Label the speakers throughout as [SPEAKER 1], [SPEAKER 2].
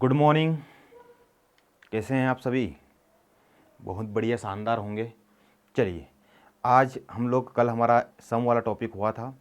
[SPEAKER 1] Good morning. कैसे हैं आप सभी? बहुत बढ़िया, शानदार होंगे। चलिए, आज हम लोग, कल हमारा सम वाला टॉपिक हुआ था,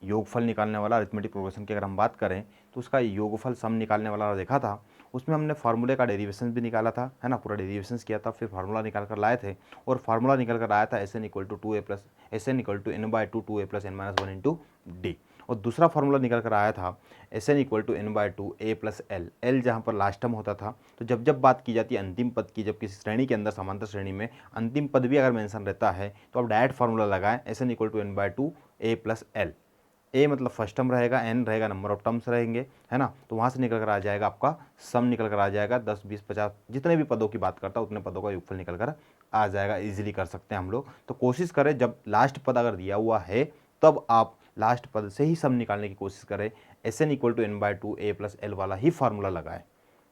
[SPEAKER 1] योगफल निकालने वाला। अरिथमेटिक प्रोग्रेशन की अगर हम बात करें तो उसका योगफल सम निकालने वाला देखा था। उसमें हमने फार्मूले का डेरिवेशन भी निकाला था, है ना, पूरा डेरिवेशन किया था, फिर फार्मूला निकाल कर लाए थे। और फार्मूला निकल कर आया था S N equal to N by two A plus N minus one into D. और दूसरा फार्मूला निकल कर आया था S N equal to N by two A plus L, L जहाँ पर लास्ट टर्म होता था। तो जब जब बात की जाती है अंतिम पद की, जब किसी श्रेणी के अंदर समांतर श्रेणी में अंतिम पद भी अगर मेंशन रहता है तो आप डायरेक्ट फार्मूला लगाएं S N equal to N by two A plus L. A मतलब फर्स्ट टर्म रहेगा, एन रहेगा नंबर ऑफ टर्म्स रहेंगे, है ना। तो वहाँ से निकल कर आ जाएगा आपका सम, निकल कर आ जाएगा 10 20 50 जितने भी पदों की बात करता है उतने पदों का योगफल निकल कर आ जाएगा। इजीली कर सकते हैं हम लोग। तो कोशिश करें जब लास्ट पद अगर दिया हुआ है तब आप लास्ट पद से ही सम निकालने की कोशिश करें। S N equal to N by two A plus L वाला ही फार्मूला लगाएं।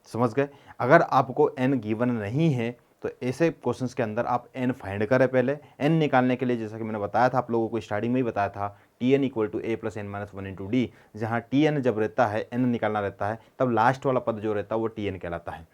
[SPEAKER 1] समझ गए? अगर आपको एन गिवन नहीं है तो ऐसे क्वेश्चंस के अंदर आप एन फाइंड करें। पहले एन निकालने के लिए, जैसा कि मैंने बताया था आप लोगों को स्टार्टिंग में ही बताया था, T N equal to A plus N minus one into D. जहाँ टी एन जब रहता है, एन निकालना रहता है, तब लास्ट वाला पद जो रहता है वो टी एन कहलाता है।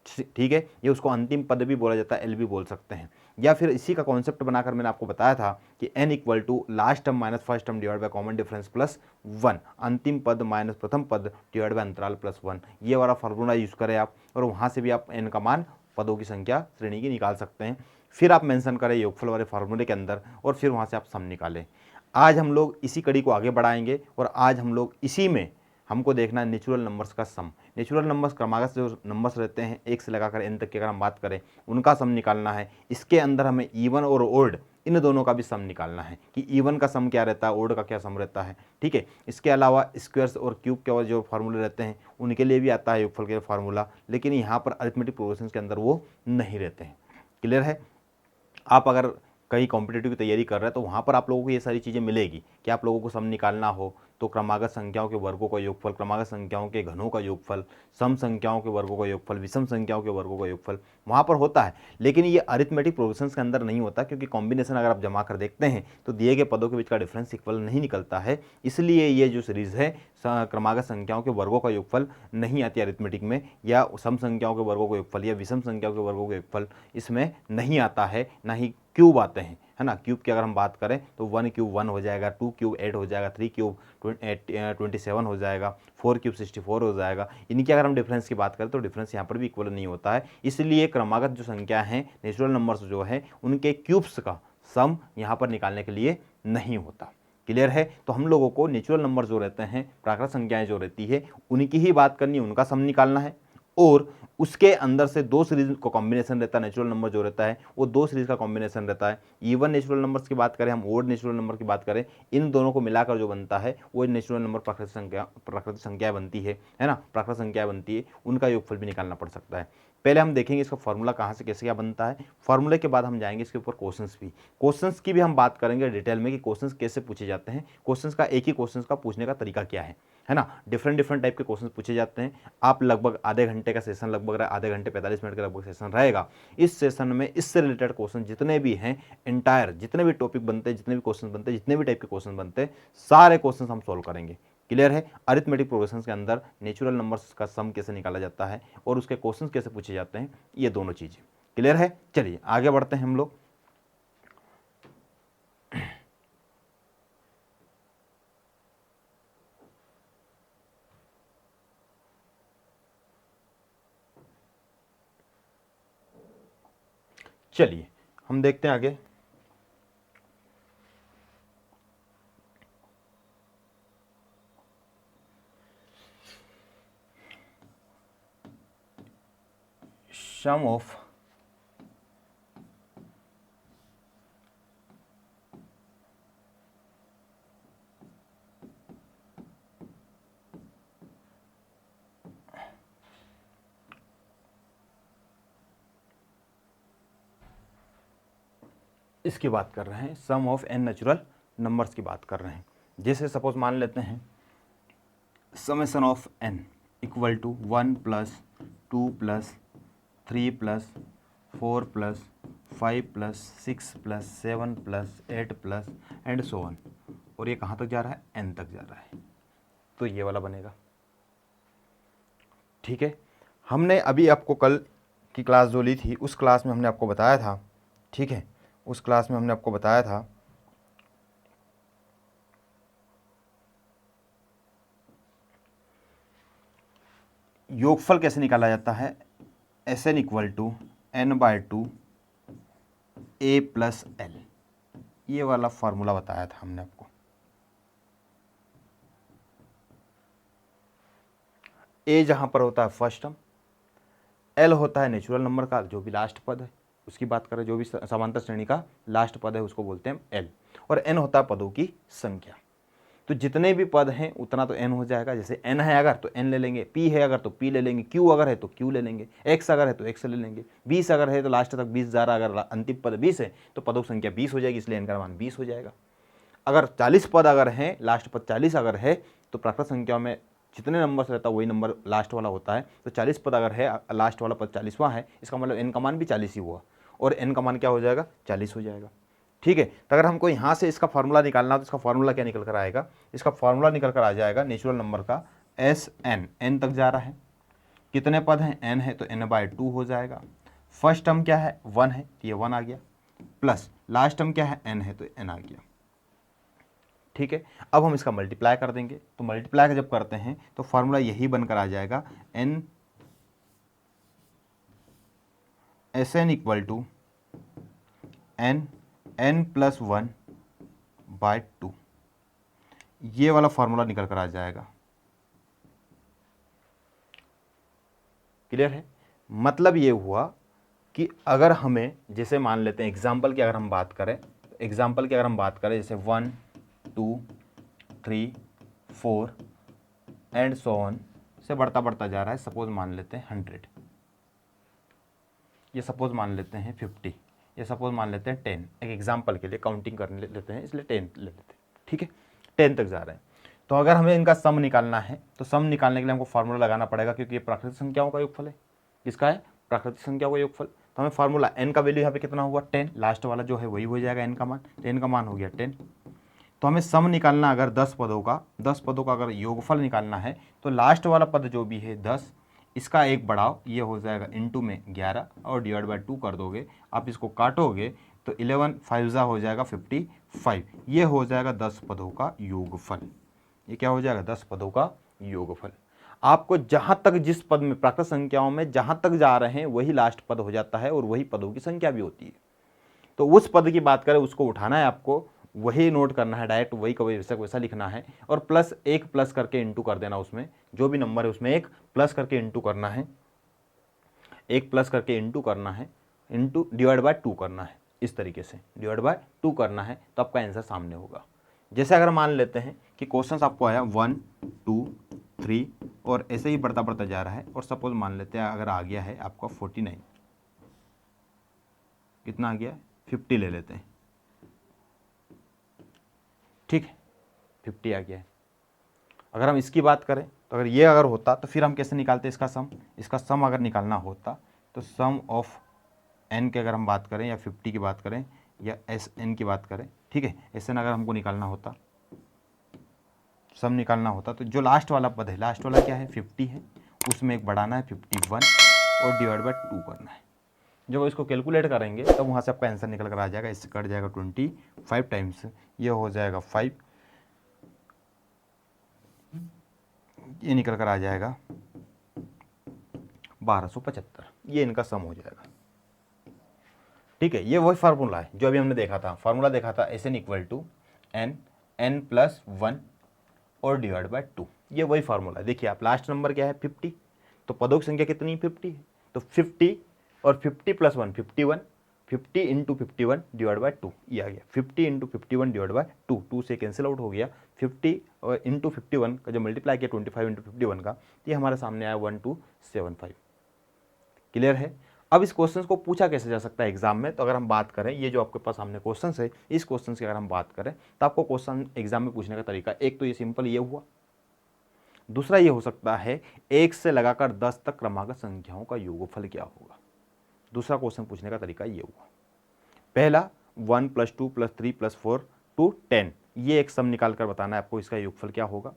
[SPEAKER 1] ठीक है, ये उसको अंतिम पद भी बोला जाता है, एल भी बोल सकते हैं। या फिर इसी का कॉन्सेप्ट बनाकर मैंने आपको बताया था कि N equal to last term minus first term divide by common difference plus one, अंतिम पद माइनस प्रथम पद डिवाइड बाय अंतराल प्लस वन। ये वाला फार्मूला यूज़ करें आप, और वहाँ से भी आप एन का मान, पदों की संख्या श्रेणी की निकाल सकते हैं। फिर आप मेंशन करें योगफल वाले फार्मूले के अंदर, और फिर वहाँ से आप सम निकालें। आज हम लोग इसी कड़ी को आगे बढ़ाएंगे, और आज हम लोग इसी में हमको देखना है नेचुरल नंबर्स का सम। नेचुरल नंबर्स क्रमागत जो नंबर्स रहते हैं एक से लगाकर एन तक की अगर हम बात करें, उनका सम निकालना है। इसके अंदर हमें इवन और ओड, इन दोनों का भी सम निकालना है कि इवन का सम क्या रहता है, ओड का क्या सम रहता है। ठीक है, इसके अलावा स्क्वायर्स और क्यूब के जो फार्मूले रहते हैं उनके लिए भी आता है योगफल के फार्मूला, लेकिन यहाँ पर अरिथमेटिक प्रोग्रेशन के अंदर वो नहीं रहते हैं। क्लियर है? आप अगर कहीं कॉम्पिटिटिव की तैयारी कर रहे हैं तो वहाँ पर आप लोगों को ये सारी चीज़ें मिलेगी कि आप लोगों को सम निकालना हो तो क्रमागत संख्याओं के वर्गों का योगफल, क्रमागत संख्याओं के घनों का योगफल, सम संख्याओं के वर्गों का योगफल, विषम संख्याओं के वर्गों का योगफल वहाँ पर होता है। लेकिन ये अरिथमेटिक प्रोग्रेशंस के अंदर नहीं होता, क्योंकि कॉम्बिनेशन अगर आप जमा कर देखते हैं तो दिए गए पदों के बीच का डिफरेंस इक्वल नहीं निकलता है। इसलिए ये जो सीरीज़ है क्रमागत संख्याओं के वर्गों का योगफल नहीं आती अरिथमेटिक में, या सम संख्याओं के वर्गों का योगफल या विषम संख्याओं के वर्गों का योगफल इसमें नहीं आता है, ना ही क्यूब आते हैं, है ना। क्यूब की अगर हम बात करें तो वन क्यूब वन हो जाएगा, टू क्यूब एट हो जाएगा, थ्री क्यूब 27 हो जाएगा, फोर क्यूब 64 हो जाएगा। इनकी अगर हम डिफरेंस की बात करें तो डिफरेंस यहाँ पर भी इक्वल नहीं होता है। इसलिए क्रमागत जो संख्या हैं, नेचुरल नंबर्स जो है, उनके क्यूब्स का सम यहाँ पर निकालने के लिए नहीं होता। क्लियर है? तो हम लोगों को नेचुरल नंबर जो रहते हैं, प्राकृत संख्याएं जो रहती है, उनकी ही बात करनी, उनका सम निकालना है। और उसके अंदर से दो सीरीज का कॉम्बिनेशन रहता है। नेचुरल नंबर जो रहता है वो दो सीरीज का कॉम्बिनेशन रहता है। इवन नेचुरल नंबर्स की बात करें हम, ओड नेचुरल नंबर की बात करें, इन दोनों को मिलाकर जो बनता है वो नेचुरल नंबर प्राकृतिक संख्या बनती है ना, प्राकृतिक संख्या बनती है, उनका योगफल भी निकालना पड़ सकता है। पहले हम देखेंगे इसका फॉर्मूला कहाँ से कैसे क्या बनता है। फॉर्मूले के बाद हम जाएंगे इसके ऊपर क्वेश्चंस की भी हम बात करेंगे डिटेल में कि क्वेश्चंस कैसे पूछे जाते हैं, क्वेश्चंस का एक ही क्वेश्चंस का पूछने का तरीका क्या है ना। डिफरेंट डिफरेंट टाइप के क्वेश्चंस पूछे जाते हैं। आप लगभग आधे घंटे का सेशन, लगभग आधे घंटे 45 मिनट का लगभग सेशन रहेगा। इस सेशन में इससे रिलेटेड क्वेश्चन जितने भी हैं, एंटायर जितने भी टॉपिक बनते हैं, जितने भी क्वेश्चन बनते हैं, जितने भी टाइप के क्वेश्चन बनते हैं, सारे क्वेश्चन हम सॉल्व करेंगे। क्लियर है? अरिथमेटिक प्रोग्रेशन के अंदर नेचुरल नंबर्स का सम कैसे निकाला जाता है और उसके क्वेश्चंस कैसे पूछे जाते हैं, ये दोनों चीजें क्लियर है। चलिए आगे बढ़ते हैं हम लोग। चलिए हम देखते हैं आगे। सम ऑफ इसकी बात कर रहे हैं, sum of N natural numbers की बात कर रहे हैं। जैसे सपोज मान लेते हैं summation of N equal to 1 plus 2 plus 3 plus 4 plus 5 plus 6 plus 7 plus 8 plus and so on. और ये कहाँ तक जा रहा है? एन तक जा रहा है। तो ये वाला बनेगा। ठीक है, हमने अभी आपको कल की क्लास जो ली थी उस क्लास में हमने आपको बताया था, ठीक है, उस क्लास में हमने आपको बताया था योगफल कैसे निकाला जाता है। Sn equal to n/2 a plus l, ये वाला फॉर्मूला बताया था हमने आपको। a जहां पर होता है फर्स्ट टर्म, l होता है नेचुरल नंबर का जो भी लास्ट पद है उसकी बात करें, जो भी समांतर श्रेणी का लास्ट पद है उसको बोलते हैं l, और n होता है पदों की संख्या। तो जितने भी पद हैं उतना तो n हो जाएगा। जैसे n है अगर तो n ले लेंगे, p है अगर तो p ले लेंगे, q अगर है तो q ले लेंगे, x अगर है तो x ले लेंगे, 20 अगर है तो लास्ट तक 20,000, अगर अंतिम पद 20 है तो पदों की संख्या 20 हो जाएगी, इसलिए n का मान 20 हो जाएगा। अगर 40 पद अगर हैं, लास्ट पद 40 अगर है तो प्राकृत संख्या में जितने नंबर से रहता है वही नंबर लास्ट वाला होता है। तो 40 पद अगर है, लास्ट वाला पद 40वां है, इसका मतलब n का मान भी 40 ही हुआ, और n का मान क्या हो जाएगा, 40 हो जाएगा। ठीक है, तो अगर हमको यहाँ से इसका फार्मूला निकालना हो तो इसका फार्मूला क्या निकल कर आएगा, इसका फार्मूला निकल कर आ जाएगा नेचुरल नंबर का Sn, n तक जा रहा है, कितने पद हैं, n है तो n/2 हो जाएगा। फर्स्ट टर्म क्या है, 1 है तो ये 1 आ गया, प्लस लास्ट टर्म क्या है, n है तो n आ गया। ठीक है, अब हम इसका मल्टीप्लाई कर देंगे, तो मल्टीप्लाई जब करते हैं तो फार्मूला यही बनकर आ जाएगा Sn equal to n plus 1/2, ये वाला फार्मूला निकल कर आ जाएगा। क्लियर है, मतलब ये हुआ कि अगर हमें, जैसे मान लेते हैं एग्जाम्पल की अगर हम बात करें, जैसे 1 2 3 4 एंड सो ऑन से बढ़ता बढ़ता जा रहा है। सपोज मान लेते हैं 100, ये सपोज मान लेते हैं 50, ये सपोज मान लेते हैं 10, एक एग्जाम्पल के लिए काउंटिंग करने लेते हैं इसलिए 10 ले लेते हैं। ठीक है, 10 तक जा रहे हैं। तो अगर हमें इनका सम निकालना है तो सम निकालने के लिए हमको फार्मूला लगाना पड़ेगा, क्योंकि ये प्राकृतिक संख्याओं का योगफल है। किसका है, प्राकृतिक संख्याओं का योगफल। तो हमें फार्मूला n का वैल्यू यहाँ पे कितना हुआ, 10, लास्ट वाला जो है वही हो जाएगा n का मान, तो n का मान हो गया 10। तो हमें सम निकालना, अगर 10 पदों का अगर योगफल निकालना है तो लास्ट वाला पद जो भी है 10, इसका एक बढ़ाव, ये हो जाएगा इंटू में 11 और डिवाइड बाय 2 कर दोगे। आप इसको काटोगे तो 11 5 हो जाएगा 55, ये हो जाएगा 10 पदों का योगफल। ये क्या हो जाएगा, 10 पदों का योगफल। आपको जहाँ तक जिस पद में, प्राकृत संख्याओं में जहाँ तक जा रहे हैं वही लास्ट पद हो जाता है और वही पदों की संख्या भी होती है। तो उस पद की बात करें उसको उठाना है आपको, वही नोट करना है, डायरेक्ट वही कभी वैसा वैसा लिखना है, और प्लस एक प्लस करके इंटू कर देना, उसमें जो भी नंबर है उसमें एक प्लस करके इंटू करना है, एक प्लस करके इंटू करना है, इंटू डिवाइड बाय 2 करना है, इस तरीके से डिवाइड बाय 2 करना है, तो आपका आंसर सामने होगा। जैसे अगर मान लेते हैं कि क्वेश्चन आपको आया 1 2 3 और ऐसे ही बढ़ता बढ़ता जा रहा है, और सपोज मान लेते हैं अगर आ गया है आपका 49, कितना आ गया है, 50 ले लेते हैं। ठीक है, 50 आ गया है। अगर हम इसकी बात करें तो अगर ये अगर होता तो फिर हम कैसे निकालते इसका सम, अगर निकालना होता तो सम ऑफ n की अगर हम बात करें या 50 की बात करें या Sn की बात करें, ठीक है, Sn अगर हमको निकालना होता, सम निकालना होता, तो जो लास्ट वाला पद है, लास्ट वाला क्या है 50 है, उसमें एक बढ़ाना है 51 और डिवाइड बाय 2 करना है। जब इसको कैलकुलेट करेंगे तब वहाँ से आपका आंसर निकल कर आ जाएगा, इससे कट जाएगा 25 टाइम्स, ये हो जाएगा 5, ये निकल कर आ जाएगा 1275, ये इनका सम हो जाएगा। ठीक है, ये वही फार्मूला है जो अभी हमने देखा था, फार्मूला देखा था Sn इक्वल टू n प्लस 1 और डिवाइड बाय 2, ये वही फार्मूला है। देखिए आप, लास्ट नंबर क्या है 50, तो पदों की संख्या कितनी 50 है, तो 50 और 50 प्लस 1 51, 50 इंटू 51 डिवाइड बाय 2, ये आ गया 50 इंटू 51 डिवाइड बाय 2, 2 से कैंसिल आउट हो गया, 50 और इंटू 51 का जब मल्टीप्लाई किया 25 इंटू 51 का, तो ये हमारे सामने आया 1275। क्लियर है। अब इस क्वेश्चन को पूछा कैसे जा सकता है एग्जाम में, तो अगर हम बात करें, ये जो आपके पास सामने क्वेश्चन है, इस क्वेश्चन की अगर हम बात करें तो आपको क्वेश्चन एग्जाम में पूछने का तरीका, एक तो ये सिंपल ये हुआ, दूसरा ये हो सकता है 1 से लगाकर 10 तक क्रमागत संख्याओं का योगफल क्या होगा। दूसरा क्वेश्चन पूछने का तरीका ये हुआ। पहला 1 + 2 + 3 + 4 to 10, ये एक सम निकाल कर बताना है आपको, इसका योगफल क्या होगा।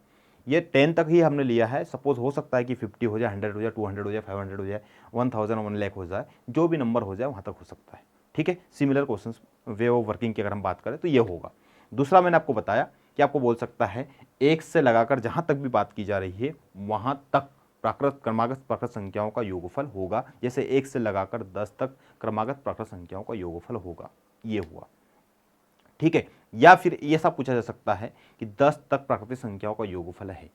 [SPEAKER 1] ये 10 तक ही हमने लिया है। सपोज हो सकता है कि 50 हो जाए, 100 हो जाए, 200 हो जाए, 500 हो जाए, 1000 1 लाख हो जाए, जो भी नंबर हो जाए वहाँ तक हो सकता है। ठीक है, similar question way of working की अगर हम बात करें तो ये होगा। दूसरा मैंने आपको बताया कि आपको बोल सकता है 1 से लगाकर जहाँ तक भी बात की जा रही है वहाँ तक प्राकृत क्रमागत प्राकृत संख्याओं का योगफल होगा। जैसे 1 से लगाकर 10 तक क्रमागत प्राकृत संख्याओं का योगफल होगा, ये हुआ। ठीक है, या फिर ये सब पूछा जा सकता है कि 10 तक प्राकृतिक संख्याओं का योगफल है,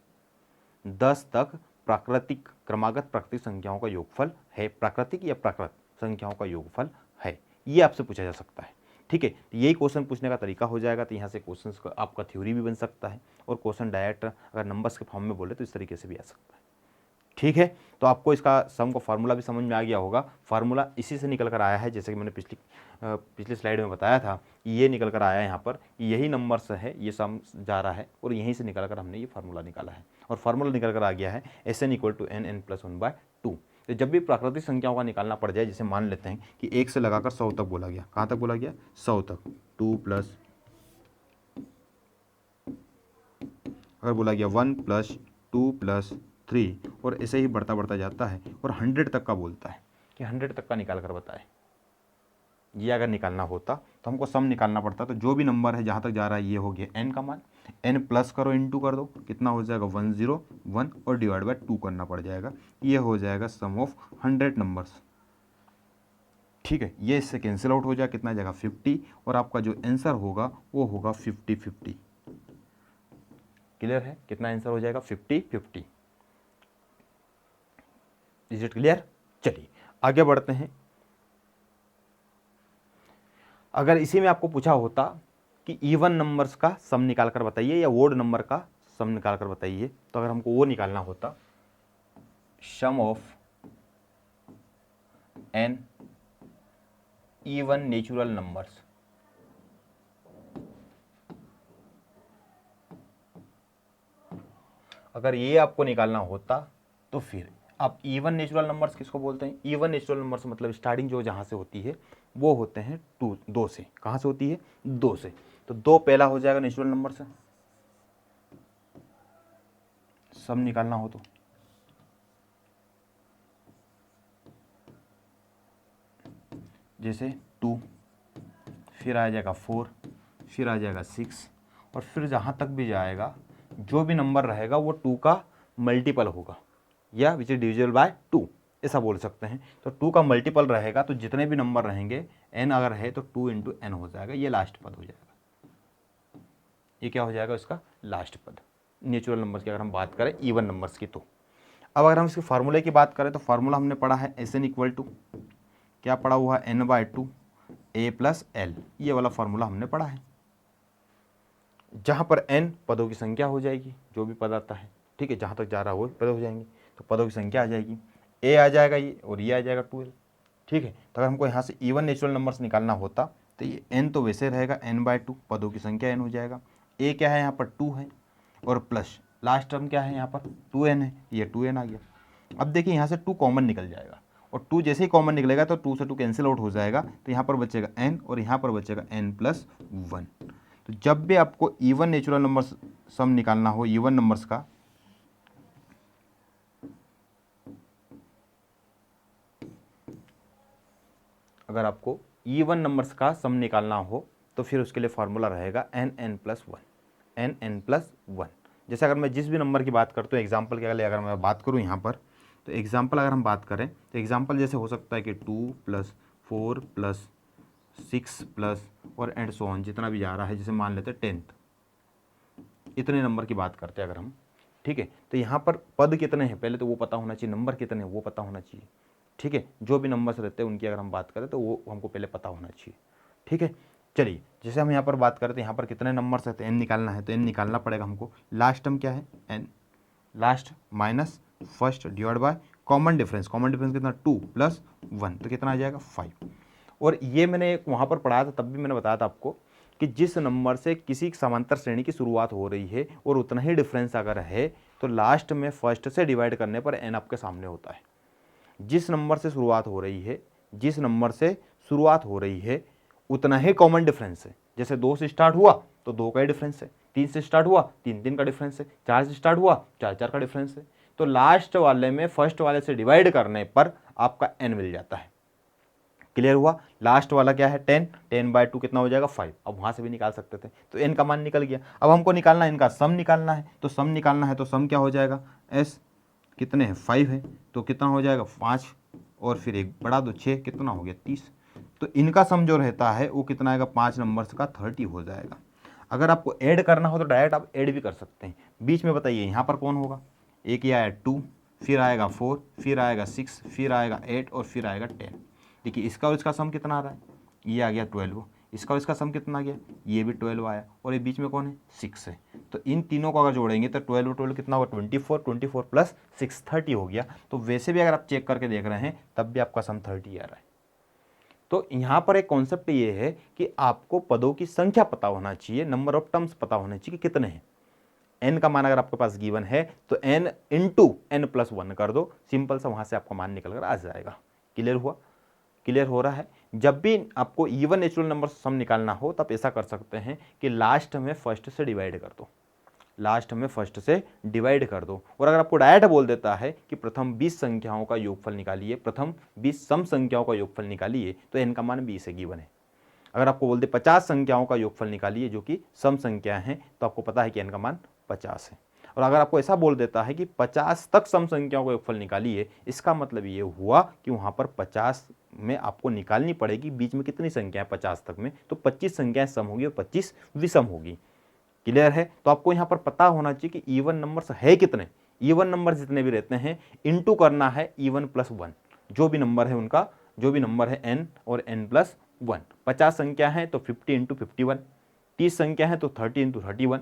[SPEAKER 1] 10 तक प्राकृतिक क्रमागत प्राकृतिक संख्याओं का योगफल है, प्राकृतिक या प्राकृत संख्याओं का योगफल है, ये आपसे पूछा जा सकता है। ठीक है, तो यही क्वेश्चन पूछने का तरीका हो जाएगा। तो यहाँ से क्वेश्चन आपका थ्योरी भी बन सकता है और क्वेश्चन डायरेक्ट अगर नंबर्स के फॉर्म में बोले तो इस तरीके से भी आ सकता है। ठीक है, तो आपको इसका सम का फार्मूला भी समझ में आ गया होगा। फार्मूला इसी से निकल कर आया है, जैसे कि मैंने पिछली स्लाइड में बताया था कि ये निकल कर आया है यहाँ पर, यही नंबर से है, ये सम जा रहा है और यहीं से निकल कर हमने ये फार्मूला निकाला है और फार्मूला निकल कर आ गया है SN = n+1/2। तो जब भी प्राकृतिक संख्याओं का निकालना पड़ जाए, जैसे मान लेते हैं कि 1 से लगाकर 100 तक बोला गया, कहाँ तक बोला गया, 100 तक, 2 प्लस, अगर बोला गया 1 + 2 + 3 और ऐसे ही बढ़ता बढ़ता जाता है और 100 तक का बोलता है कि 100 तक का निकाल कर बताए। ये अगर निकालना होता तो हमको सम निकालना पड़ता। तो जो भी नंबर है जहाँ तक जा रहा है ये हो गया n का मान, n प्लस करो इंटू कर दो, कितना हो जाएगा 101 और /2 करना पड़ जाएगा। ये हो जाएगा सम ऑफ 100 नंबर्स। ठीक है, ये इससे कैंसिल आउट हो जाएगा, कितना आ जाएगा 50 और आपका जो आंसर होगा वो होगा 50-50। क्लियर है, कितना आंसर हो जाएगा 50-50। Is it clear? चलिए आगे बढ़ते हैं। अगर इसी में आपको पूछा होता कि इवन नंबर्स का सम निकाल कर बताइए या ओड नंबर का सम निकाल कर बताइए, तो अगर हमको वो निकालना होता, sum of n even natural numbers, अगर ये आपको निकालना होता तो फिर आप इवन नेचुरल नंबर्स किसको बोलते हैं? इवन नेचुरल नंबर्स मतलब स्टार्टिंग जो जहाँ से होती है वो होते हैं 2 से। कहाँ से होती है? 2 से। तो 2 पहला हो जाएगा नेचुरल नंबर से, सम निकालना हो तो जैसे 2, फिर आ जाएगा 4, फिर आ जाएगा 6 और फिर जहाँ तक भी जाएगा जो भी नंबर रहेगा वो 2 का मल्टीपल होगा या विच इज डिविजिबल बाय 2, ऐसा बोल सकते हैं। तो 2 का मल्टीपल रहेगा तो जितने भी नंबर रहेंगे n अगर है तो 2 × n हो जाएगा, ये लास्ट पद हो जाएगा। ये क्या हो जाएगा? इसका लास्ट पद। नेचुरल नंबर्स की अगर हम बात करें इवन नंबर्स की। तो अब अगर हम इसके फार्मूले की बात करें तो फार्मूला हमने पढ़ा है SN = क्या पढ़ा हुआ है? n/2 a + l, ये वाला फार्मूला हमने पढ़ा है, जहाँ पर n पदों की संख्या हो जाएगी, जो भी पद आता है। ठीक है, जहाँ तक जा रहा है वो पद हो जाएंगे, तो पदों की संख्या आ जाएगी, a आ जाएगा ये और ये आ जाएगा 12। ठीक है, तो अगर हमको यहाँ से इवन नेचुरल नंबर्स निकालना होता तो ये n तो वैसे रहेगा n/2, पदों की संख्या n हो जाएगा, a क्या है यहाँ पर 2 है और प्लस लास्ट टर्म क्या है यहाँ पर 2n है, ये 2n आ गया। अब देखिए यहाँ से 2 कॉमन निकल जाएगा और 2 जैसे ही कॉमन निकलेगा तो 2 से 2 कैंसिल आउट हो जाएगा, तो यहाँ पर बचेगा n और यहाँ पर बचेगा n+1। तो जब भी आपको इवन नेचुरल नंबर्स सम निकालना हो, इवन नंबर्स का, अगर आपको इवन नंबर्स का सम निकालना हो तो फिर उसके लिए फार्मूला रहेगा n+1, n+1। जैसे अगर मैं जिस भी नंबर की बात करता हूँ, एग्जाम्पल के लिए अगर मैं बात करूँ यहाँ पर, तो एग्जाम्पल अगर हम बात करें तो एग्जाम्पल जैसे हो सकता है कि 2 + 4 + 6 प्लस और एंड सो ऑन, जितना भी जा रहा है, जैसे मान लेते हैं 10th, इतने नंबर की बात करते हैं अगर हम। ठीक है, तो यहाँ पर पद कितने हैं पहले तो वो पता होना चाहिए, नंबर कितने हैं वो पता होना चाहिए। ठीक है, जो भी नंबर्स रहते हैं उनकी अगर हम बात करें तो वो हमको पहले पता होना चाहिए। ठीक है, चलिए जैसे हम यहाँ पर बात करें तो यहाँ पर कितने नंबर्स रहते हैं, n निकालना है तो n निकालना पड़ेगा हमको। लास्ट टर्म क्या है? n, last minus first divide by common difference, common difference कितना 2 + 1, तो कितना आ जाएगा 5। और ये मैंने वहाँ पर पढ़ाया था, तब भी मैंने बताया था आपको कि जिस नंबर से किसी समांतर श्रेणी की शुरुआत हो रही है और उतना ही डिफरेंस अगर है तो लास्ट में फर्स्ट से डिवाइड करने पर n आपके सामने होता है। जिस नंबर से शुरुआत हो रही है, जिस नंबर से शुरुआत हो रही है उतना ही कॉमन डिफरेंस है। जैसे 2 से स्टार्ट हुआ तो 2 का ही डिफरेंस है, 3 से स्टार्ट हुआ, 3 का डिफरेंस है, 4 से स्टार्ट हुआ, 4 का डिफरेंस है। तो लास्ट वाले में फर्स्ट वाले से डिवाइड करने पर आपका n मिल जाता है। क्लियर हुआ? लास्ट वाला क्या है 10, 10/2 कितना हो जाएगा 5। अब वहाँ से भी निकाल सकते थे, तो n का मान निकल गया। अब हमको निकालना है इनका सम निकालना है, तो सम निकालना है तो सम क्या हो जाएगा, s कितने हैं 5 है, तो कितना हो जाएगा 5 और फिर 1 बढ़ा दो 6, कितना हो गया 30। तो इनका सम जो रहता है वो कितना आएगा 5 नंबर्स का 30 हो जाएगा। अगर आपको ऐड करना हो तो डायरेक्ट आप ऐड भी कर सकते हैं। बीच में बताइए यहाँ पर कौन होगा, एक ये आया 2, फिर आएगा 4, फिर आएगा 6, फिर आएगा 8 और फिर आएगा 10। देखिए इसका और इसका सम कितना आ रहा है, ये आ गया 12, इसका और इसका सम कितना आ गया, ये भी 12 आया, और ये बीच में कौन है 6 है। तो इन तीनों को अगर जोड़ेंगे तो 12 12 कितना होगा 24, 24 प्लस 6 30 हो गया। तो वैसे भी अगर आप चेक करके देख रहे हैं तब भी आपका सम 30 आ रहा है। तो यहाँ पर एक कॉन्सेप्ट ये है कि आपको पदों की संख्या पता होना चाहिए, नंबर ऑफ टर्म्स पता होने चाहिए कि कितने हैं। n का मान अगर आपके पास गिवन है तो n इंटू n+1 कर दो, सिंपल सा, वहां से आपका मान निकल कर आ जाएगा। क्लियर हुआ? क्लियर हो रहा है? जब भी आपको इवन नेचुरल नंबर सम निकालना हो तब ऐसा कर सकते हैं कि लास्ट में फर्स्ट से डिवाइड कर दो, लास्ट में फर्स्ट से डिवाइड कर दो। और अगर आपको डायरेक्ट बोल देता है कि प्रथम 20 संख्याओं का योगफल निकालिए, प्रथम 20 सम संख्याओं का योगफल निकालिए, तो n का मान 20 है, गिवन है। अगर आपको बोल दे 50 संख्याओं का योगफल निकालिए जो कि सम संख्या हैं, तो आपको पता है कि n का मान 50 है। और अगर आपको ऐसा बोल देता है कि 50 तक सम संख्याओं का योगफल निकालिए, इसका मतलब ये हुआ कि वहाँ पर 50 में आपको निकालनी पड़ेगी, बीच में कितनी संख्या है 50 तक में, तो 25 संख्याएं सम होगी और 25 विषम होगी। क्लियर है? तो आपको यहाँ पर पता होना चाहिए कि इवन नंबर्स है कितने, इवन नंबर जितने भी रहते हैं इंटू करना है e1+1, जो भी नंबर है उनका, जो भी नंबर है n और n+1। 50 संख्या है तो 50 इंटू 51, 30 संख्या है तो 30 इंटू 31,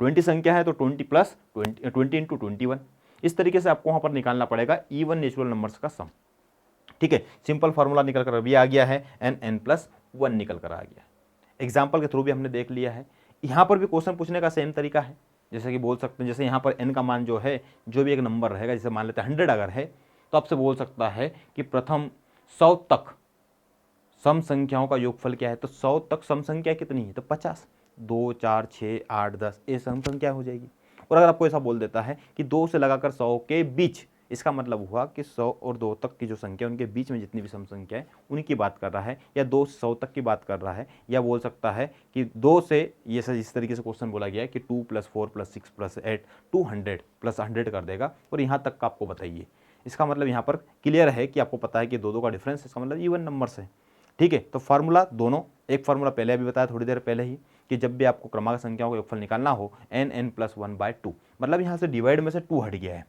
[SPEAKER 1] 20 संख्या है तो 20 इंटू 21। इस तरीके से आपको वहाँ पर निकालना पड़ेगा इवन नेचुरल नंबर्स का सम। ठीक है, सिंपल फार्मूला निकल कर अभी आ गया है, n+1 निकल कर आ गया। एग्जाम्पल के थ्रू भी हमने देख लिया है। यहाँ पर भी क्वेश्चन पूछने का सेम तरीका है, जैसे कि बोल सकते हैं, जैसे यहाँ पर n का मान जो है, जो भी एक नंबर रहेगा, जैसे मान लेते हैं 100 अगर है, तो आपसे बोल सकता है कि प्रथम 100 तक सम संख्याओं का योगफल क्या है, तो 100 तक सम संख्या कितनी है, तो 50, 2 4 6 8 10 ये सम संख्या हो जाएगी। और अगर आपको ऐसा बोल देता है कि 2 से लगाकर 100 के बीच, इसका मतलब हुआ कि 100 और 2 तक की जो संख्या, उनके बीच में जितनी भी सम संख्या है उनकी बात कर रहा है, या 2 से 100 तक की बात कर रहा है, या बोल सकता है कि 2 से, ये सर इस तरीके से क्वेश्चन बोला गया है कि 2 + 4 + 6 + 8 200 + 100 कर देगा, और यहाँ तक का आपको बताइए। इसका मतलब यहाँ पर क्लियर है कि आपको पता है कि दो का डिफरेंस, इसका मतलब इवन नंबर्स है। ठीक है, तो फार्मूला दोनों, एक फार्मूला पहले अभी बताया थोड़ी देर पहले ही कि जब भी आपको क्रमांक संख्याओं का योगफल निकालना हो n+1/2, मतलब यहाँ से डिवाइड में से 2 हट गया है,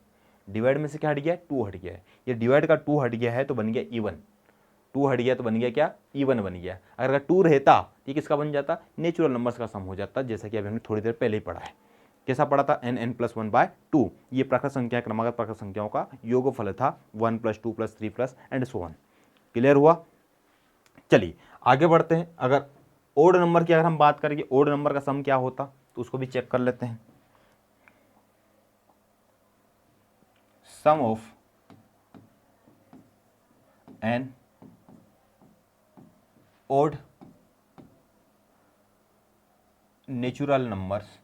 [SPEAKER 1] डिवाइड में से क्या हट गया है 2 हट गया है, ये डिवाइड का 2 हट गया है तो बन गया इवन, 2 हट गया तो बन गया क्या, इवन बन गया। अगर 2 रहता तो किसका बन जाता, नेचुरल नंबर्स का सम हो जाता, जैसा कि अभी हमने थोड़ी देर पहले ही पढ़ा है। कैसा पढ़ा था, n+1/2, ये प्राकृत संख्या क्रमागत प्राकृत संख्याओं का योगफल था, 1 + 2 + 3 + एंड सो ऑन। क्लियर हुआ? चलिए आगे बढ़ते हैं। अगर ओड नंबर की अगर हम बात करेंगे, ओड नंबर का सम क्या होता, तो उसको भी चेक कर लेते हैं। Sum of N odd natural numbers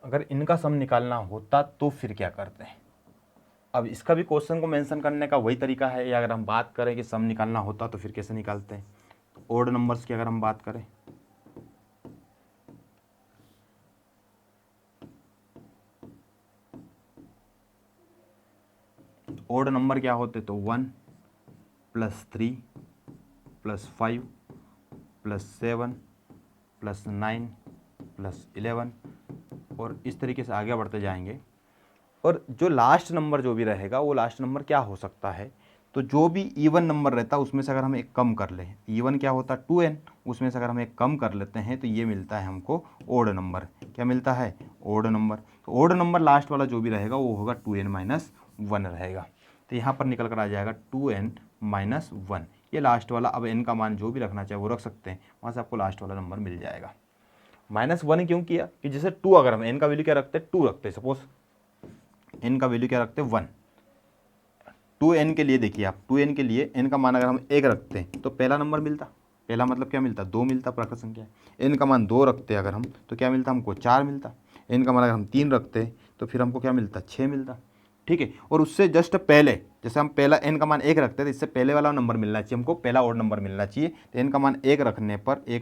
[SPEAKER 1] अगर इनका सम निकालना होता तो फिर क्या करते हैं। अब इसका भी क्वेश्चन को मेंशन करने का वही तरीका है, या अगर हम बात करें कि सम निकालना होता तो फिर कैसे निकालते हैं। ओड नंबर्स की अगर हम बात करें, ओड नंबर क्या होते, तो 1 + 3 + 5 + 7 + 9 + 11, और इस तरीके से आगे बढ़ते जाएंगे। और जो लास्ट नंबर जो भी रहेगा वो लास्ट नंबर क्या हो सकता है, तो जो भी इवन नंबर रहता है उसमें से अगर हम एक कम कर लें, इवन क्या होता है 2n, उसमें से अगर हम एक कम कर लेते हैं तो ये मिलता है हमको ओड नंबर। क्या मिलता है, ओड नंबर। तो ओड नंबर लास्ट वाला जो भी रहेगा वो होगा 2n-1 रहेगा। तो यहाँ पर निकल कर आ जाएगा 2n-1, ये लास्ट वाला। अब n का मान जो भी रखना चाहे वो रख सकते हैं, वहाँ से आपको लास्ट वाला नंबर मिल जाएगा। -1 क्यों किया, कि जैसे 2 अगर हम n का वैल्यू क्या रखते हैं 2 रखते हैं, सपोज n का वैल्यू क्या रखते हैं 1। 2n के लिए देखिए आप, 2n के लिए n का मान अगर हम 1 रखते हैं तो पहला नंबर मिलता, पहला मतलब क्या मिलता 2 मिलता, प्राकृत संख्या। n का मान 2 रखते अगर हम तो क्या मिलता हमको 4 मिलता। n का मान अगर हम 3 रखते तो फिर हमको क्या मिलता 6 मिलता। ठीक है, और उससे जस्ट पहले, जैसे हम पहला n का मान 1 रखते हैं तो इससे पहले वाला नंबर मिलना चाहिए हमको, पहला और नंबर मिलना चाहिए। तो n का मान 1 रखने पर ये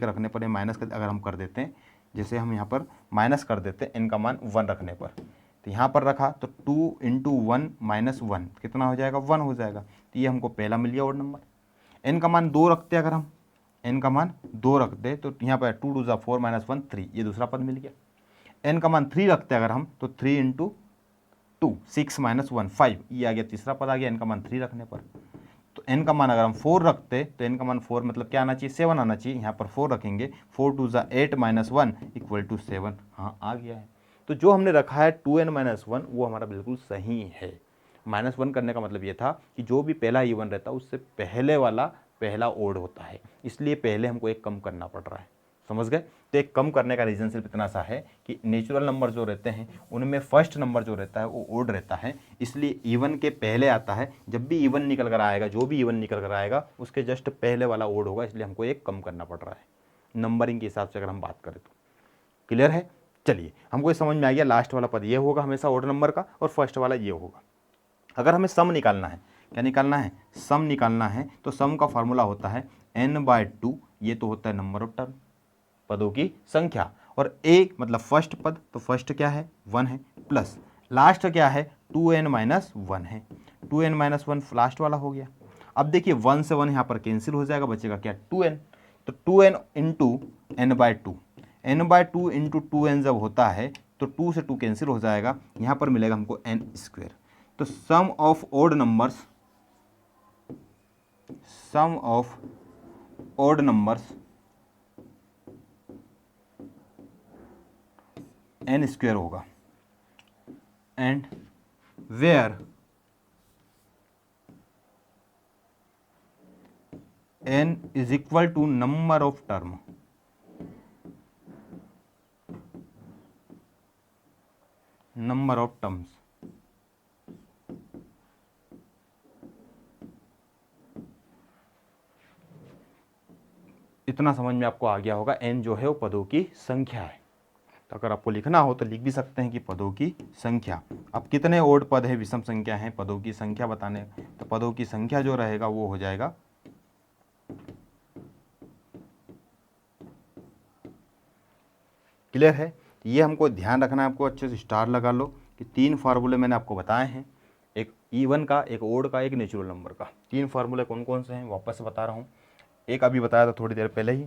[SPEAKER 1] माइनस अगर हम कर देते हैं, जैसे हम यहाँ पर माइनस कर देते हैं n का मान 1 रखने पर, तो यहाँ पर रखा तो 2 इंटू 1 माइनस 1 कितना हो जाएगा 1 हो जाएगा। तो ये हमको पहला मिल गया और नंबर। n का मान 2 रखते अगर हम, n का मान 2 रखते तो यहाँ पर 2 2 ज़ा 4 माइनस 1 3, ये दूसरा पद मिल गया। n का मान 3 रखते अगर हम तो 3 इंटू 2 6 माइनस 1 5, ये आ गया तीसरा पद आ गया n का मान 3 रखने पर। तो n का मान अगर हम 4 रखते तो n का मान 4 मतलब क्या आना चाहिए 7 आना चाहिए, यहाँ पर 4 रखेंगे, 4 2 ज़ा 8 माइनस 1 इक्वल टू 7, हाँ आ गया है। तो जो हमने रखा है 2n माइनस 1 वो हमारा बिल्कुल सही है। -1 करने का मतलब ये था कि जो भी पहला इवन रहता है उससे पहले वाला पहला ओड होता है, इसलिए पहले हमको एक कम करना पड़ रहा है। समझ गए? तो एक कम करने का रीज़न सिर्फ इतना सा है कि नेचुरल नंबर जो रहते हैं उनमें फर्स्ट नंबर जो रहता है वो ओड रहता है, इसलिए इवन के पहले आता है। जब भी इवन निकल कर आएगा, जो भी इवन निकल कर आएगा उसके जस्ट पहले वाला ओड होगा, इसलिए हमको एक कम करना पड़ रहा है नंबरिंग के हिसाब से अगर हम बात करें तो। क्लियर है? चलिए, हमको ये समझ में आ गया, लास्ट वाला पद ये होगा हमेशा ओड नंबर का और फर्स्ट वाला ये होगा। अगर हमें सम निकालना है, क्या निकालना है सम निकालना है, तो सम का फार्मूला होता है n/2, ये तो होता है नंबर ऑफ टर्म, पदों की संख्या, और a मतलब फर्स्ट पद, तो फर्स्ट क्या है 1 है, प्लस लास्ट क्या है 2n-1 है, 2n-1 लास्ट वाला हो गया। अब देखिए 1 से 1 यहाँ पर कैंसिल हो जाएगा, बचेगा क्या 2n, तो 2n into n/2, n/2 into 2n जब होता है तो 2 से 2 कैंसिल हो जाएगा, यहाँ पर मिलेगा हमको n²। तो sum of odd numbers, sum of odd numbers n² होगा, and where n is equal to number of term, number of terms. इतना समझ में आपको आ गया होगा, n जो है वो पदों की संख्या है। तो अगर आपको लिखना हो तो लिख भी सकते हैं कि पदों की संख्या। अब कितने ओड पद है, विषम संख्या है, पदों की संख्या बताने, तो पदों की संख्या जो रहेगा वो हो जाएगा क्लियर है? ये हमको ध्यान रखना है, आपको अच्छे से स्टार लगा लो कि 3 फार्मूले मैंने आपको बताए हैं, एक इवन का, एक ओड का, एक नेचुरल नंबर का। 3 फार्मूले कौन कौन से हैं वापस से बता रहा हूँ। एक अभी बताया था थोड़ी देर पहले ही,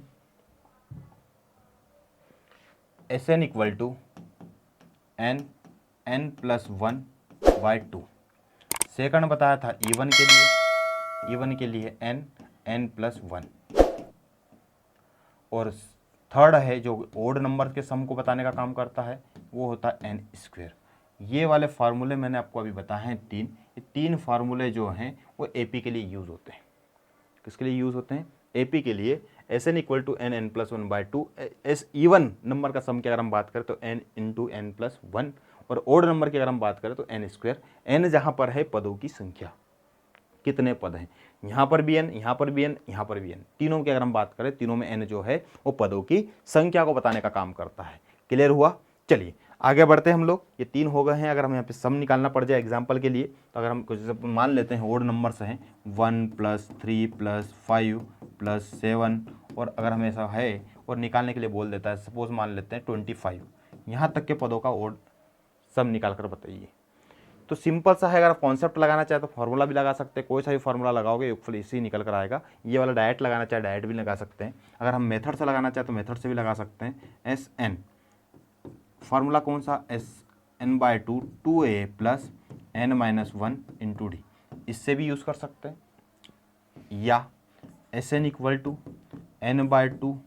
[SPEAKER 1] Sn equal to n+1/2। Second बताया था इवन के लिए, इवन के लिए n+1। और थर्ड है जो ओड नंबर के सम को बताने का काम करता है, वो होता है n²। ये वाले फार्मूले मैंने आपको अभी बताए हैं 3। ये 3 फार्मूले जो हैं वो एपी के लिए यूज़ होते हैं। किसके लिए यूज़ होते हैं? एपी के लिए। Sn equal to n+1/2। S even number का सम की अगर हम बात करें तो n इंटू n+1, और ओड नंबर की अगर हम बात करें तो n²। n जहाँ पर है पदों की संख्या, कितने पद हैं, यहाँ पर भी n, यहाँ पर भी n, यहाँ पर भी n, तीनों की अगर हम बात करें, तीनों में n जो है वो पदों की संख्या को बताने का काम करता है। क्लियर हुआ? चलिए आगे बढ़ते हैं हम लोग। ये 3 हो गए हैं। अगर हम यहाँ पे सम निकालना पड़ जाए एग्जाम्पल के लिए, तो अगर हम कुछ मान लेते हैं ओड नंबर्स हैं 1 + 3 + 5 + 7, और अगर हमें ऐसा है और निकालने के लिए बोल देता है, सपोज मान लेते हैं 25, यहाँ तक के पदों का ओड सम निकाल कर बताइए। तो सिंपल सा है, अगर आप कॉन्सेप्ट लगाना चाहे तो फार्मूला भी लगा सकते हैं, कोई सा भी फार्मूला लगाओगे योगफल इसी निकल कर आएगा। ये वाला डायरेक्ट लगाना चाहे डायरेक्ट भी लगा सकते हैं, अगर हम मेथड से लगाना चाहे तो मेथड से भी लगा सकते हैं। Sn फार्मूला कौन सा, Sn/2 2a + n-1 into D, इससे भी यूज़ कर सकते हैं, या Sn equal to n/2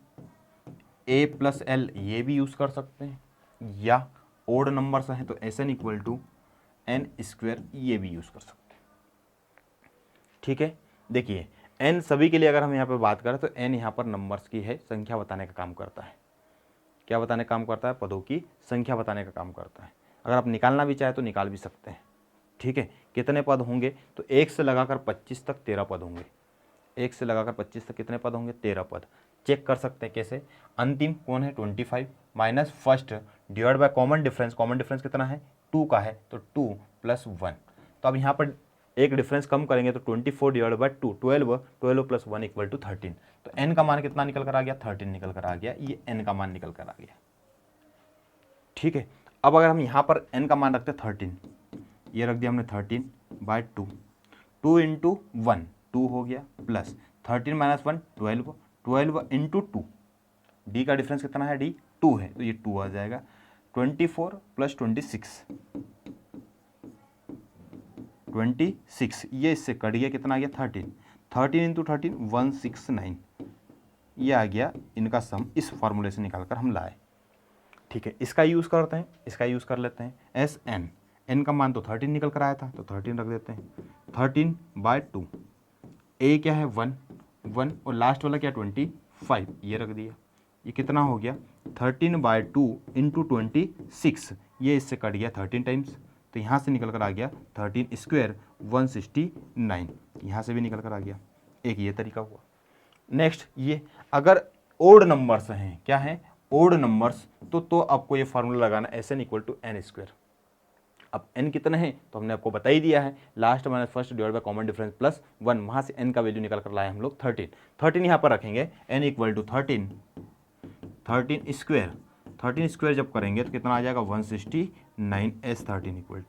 [SPEAKER 1] a + l, ये भी यूज़ कर सकते हैं, या ओड नंबर्स हैं तो Sn इक्वल टू n², ये भी यूज़ कर सकते हैं। ठीक है, देखिए n सभी के लिए अगर हम यहाँ पे बात करें तो n यहाँ पर नंबर्स की है, संख्या बताने का काम करता है। क्या बताने का काम करता है? पदों की संख्या बताने का काम करता है। अगर आप निकालना भी चाहे तो निकाल भी सकते हैं। ठीक है, कितने पद होंगे, तो 1 से लगाकर 25 तक 13 पद होंगे। 1 से लगाकर 25 तक कितने पद होंगे, 13 पद। चेक कर सकते हैं कैसे, अंतिम कौन है 25 minus first divide by common difference कितना है 2 का है, तो 2 + 1। तो अब यहाँ पर एक डिफरेंस कम करेंगे तो 24 डिवाइड बाय 2 12, 12 + 1 = 13। तो n का मान कितना निकल कर आ गया, 13 निकल कर आ गया, ये n का मान निकल कर आ गया। ठीक है, अब अगर हम यहाँ पर n का मान रखते 13, ये रख दिया हमने 13/2, 2 × 1 2 हो गया, प्लस 13 - 1 12, 12 × 2, d का डिफरेंस कितना है, d 2 है, तो ये 2 आ जाएगा। 24 + 26, ये इससे कट गया, कितना आ गया 13, 13 × 13 169, ये आ गया इनका सम। इस फॉर्मूले से निकाल कर हम लाए। ठीक है, इसका यूज़ करते हैं, इसका यूज़ कर लेते हैं, एस एन, एन का मान तो 13 निकल कर आया था, तो 13 रख देते हैं, 13/2, ए क्या है 1 1 और लास्ट वाला क्या 25, ये रख दिया। ये कितना हो गया 13/2 × 26, ये इससे कट गया 13 टाइम्स, तो यहाँ से निकल कर आ गया 13² 169, यहाँ से भी निकल कर आ गया। एक ये तरीका हुआ। नेक्स्ट, ये अगर ओड नंबर्स हैं, क्या है ओड नंबर्स, तो आपको ये फार्मूला लगाना SN = n²। अब n कितने हैं तो हमने आपको बता ही दिया है, last minus first divide by common difference plus 1, वहाँ से n का वैल्यू निकाल कर लाए हम लोग 13। 13 यहाँ पर रखेंगे, n = 13, 13² जब करेंगे तो कितना आ जाएगा 169, S13 =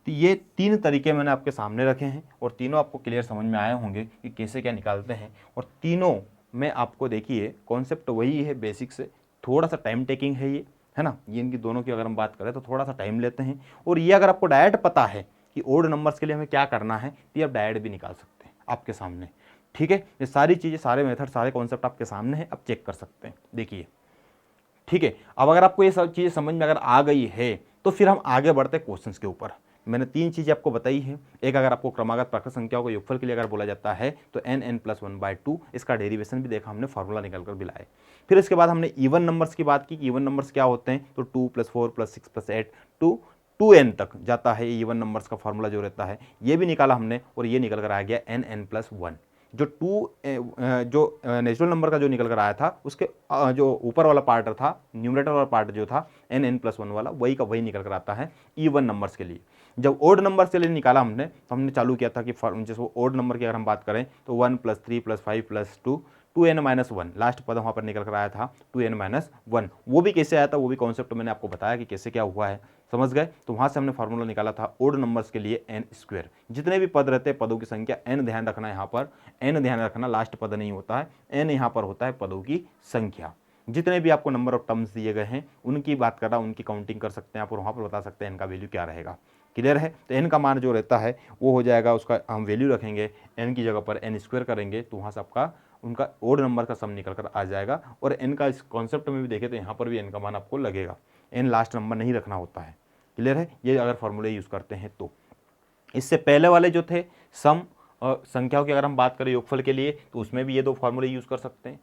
[SPEAKER 1] तो ये 3 तरीके मैंने आपके सामने रखे हैं और तीनों आपको क्लियर समझ में आए होंगे कि कैसे क्या निकालते हैं। और तीनों में आपको देखिए कॉन्सेप्ट वही है बेसिक से, थोड़ा सा टाइम टेकिंग है ये, है ना। ये इनकी दोनों की अगर हम बात करें तो थोड़ा सा टाइम लेते हैं। और ये अगर आपको डायरेक्ट पता है कि ओड नंबर्स के लिए हमें क्या करना है तो ये आप डायरेक्ट भी निकाल सकते हैं आपके सामने। ठीक है, ये सारी चीज़ें, सारे मेथड, सारे कॉन्सेप्ट आपके सामने हैं, आप चेक कर सकते हैं। देखिए, ठीक है, अब अगर आपको ये सब चीज़ें समझ में अगर आ गई है तो फिर हम आगे बढ़ते हैं क्वेश्चंस के ऊपर। मैंने 3 चीज़ें आपको बताई है। एक, अगर आपको क्रमागत प्राकृत संख्याओं को योगफल के लिए अगर बोला जाता है तो n + 1/2, इसका डेरिवेशन भी देखा हमने, फार्मूला निकल कर भी लाए। फिर इसके बाद हमने इवन नंबर्स की बात की कि इवन नंबर्स क्या होते हैं, तो 2 + 4 + 6 + 8 टू 2n तक जाता है इवन नंबर्स का फार्मूला जो रहता है, ये भी निकाला हमने। और ये निकल कर आ गया n + 1। जो नेचुरल नंबर का जो निकल कर आया था उसके जो ऊपर वाला पार्ट था, न्यूमरेटर वाला पार्ट जो था n + 1 वाला, वही का वही निकल कर आता है इवन नंबर्स के लिए। जब ओड नंबर्स के लिए निकाला हमने तो हमने चालू किया था कि जैसे ओड नंबर की अगर हम बात करें तो 1 + 3 + 5 + 2 2n - 1, लास्ट पद वहाँ पर निकल कर आया था 2n - 1। वो भी कैसे आया था, वो भी कॉन्सेप्ट मैंने आपको बताया कि कैसे क्या हुआ है, समझ गए। तो वहाँ से हमने फार्मूला निकाला था ओड नंबर्स के लिए n²। जितने भी पद रहते हैं पदों की संख्या, n ध्यान रखना, यहाँ पर n ध्यान रखना, लास्ट पद नहीं होता है, n यहाँ पर होता है पदों की संख्या। जितने भी आपको नंबर ऑफ टर्म्स दिए गए हैं उनकी बात कर रहा हूँ, उनकी काउंटिंग कर सकते हैं आप और वहाँ पर बता सकते हैं n का वैल्यू क्या रहेगा। क्लियर है, तो n का मान जो रहता है वो हो जाएगा, उसका हम वैल्यू रखेंगे, n की जगह पर n² करेंगे तो वहाँ से आपका उनका ओड नंबर का सम निकल कर आ जाएगा। और n का इस कॉन्सेप्ट में भी देखें तो यहाँ पर भी n का मान आपको लगेगा, n लास्ट नंबर नहीं रखना होता है। क्लियर है, ये अगर फॉर्मूले यूज़ करते हैं तो। इससे पहले वाले जो थे सम संख्याओं की अगर हम बात करें योगफल के लिए तो उसमें भी ये 2 फार्मूले यूज़ कर सकते हैं।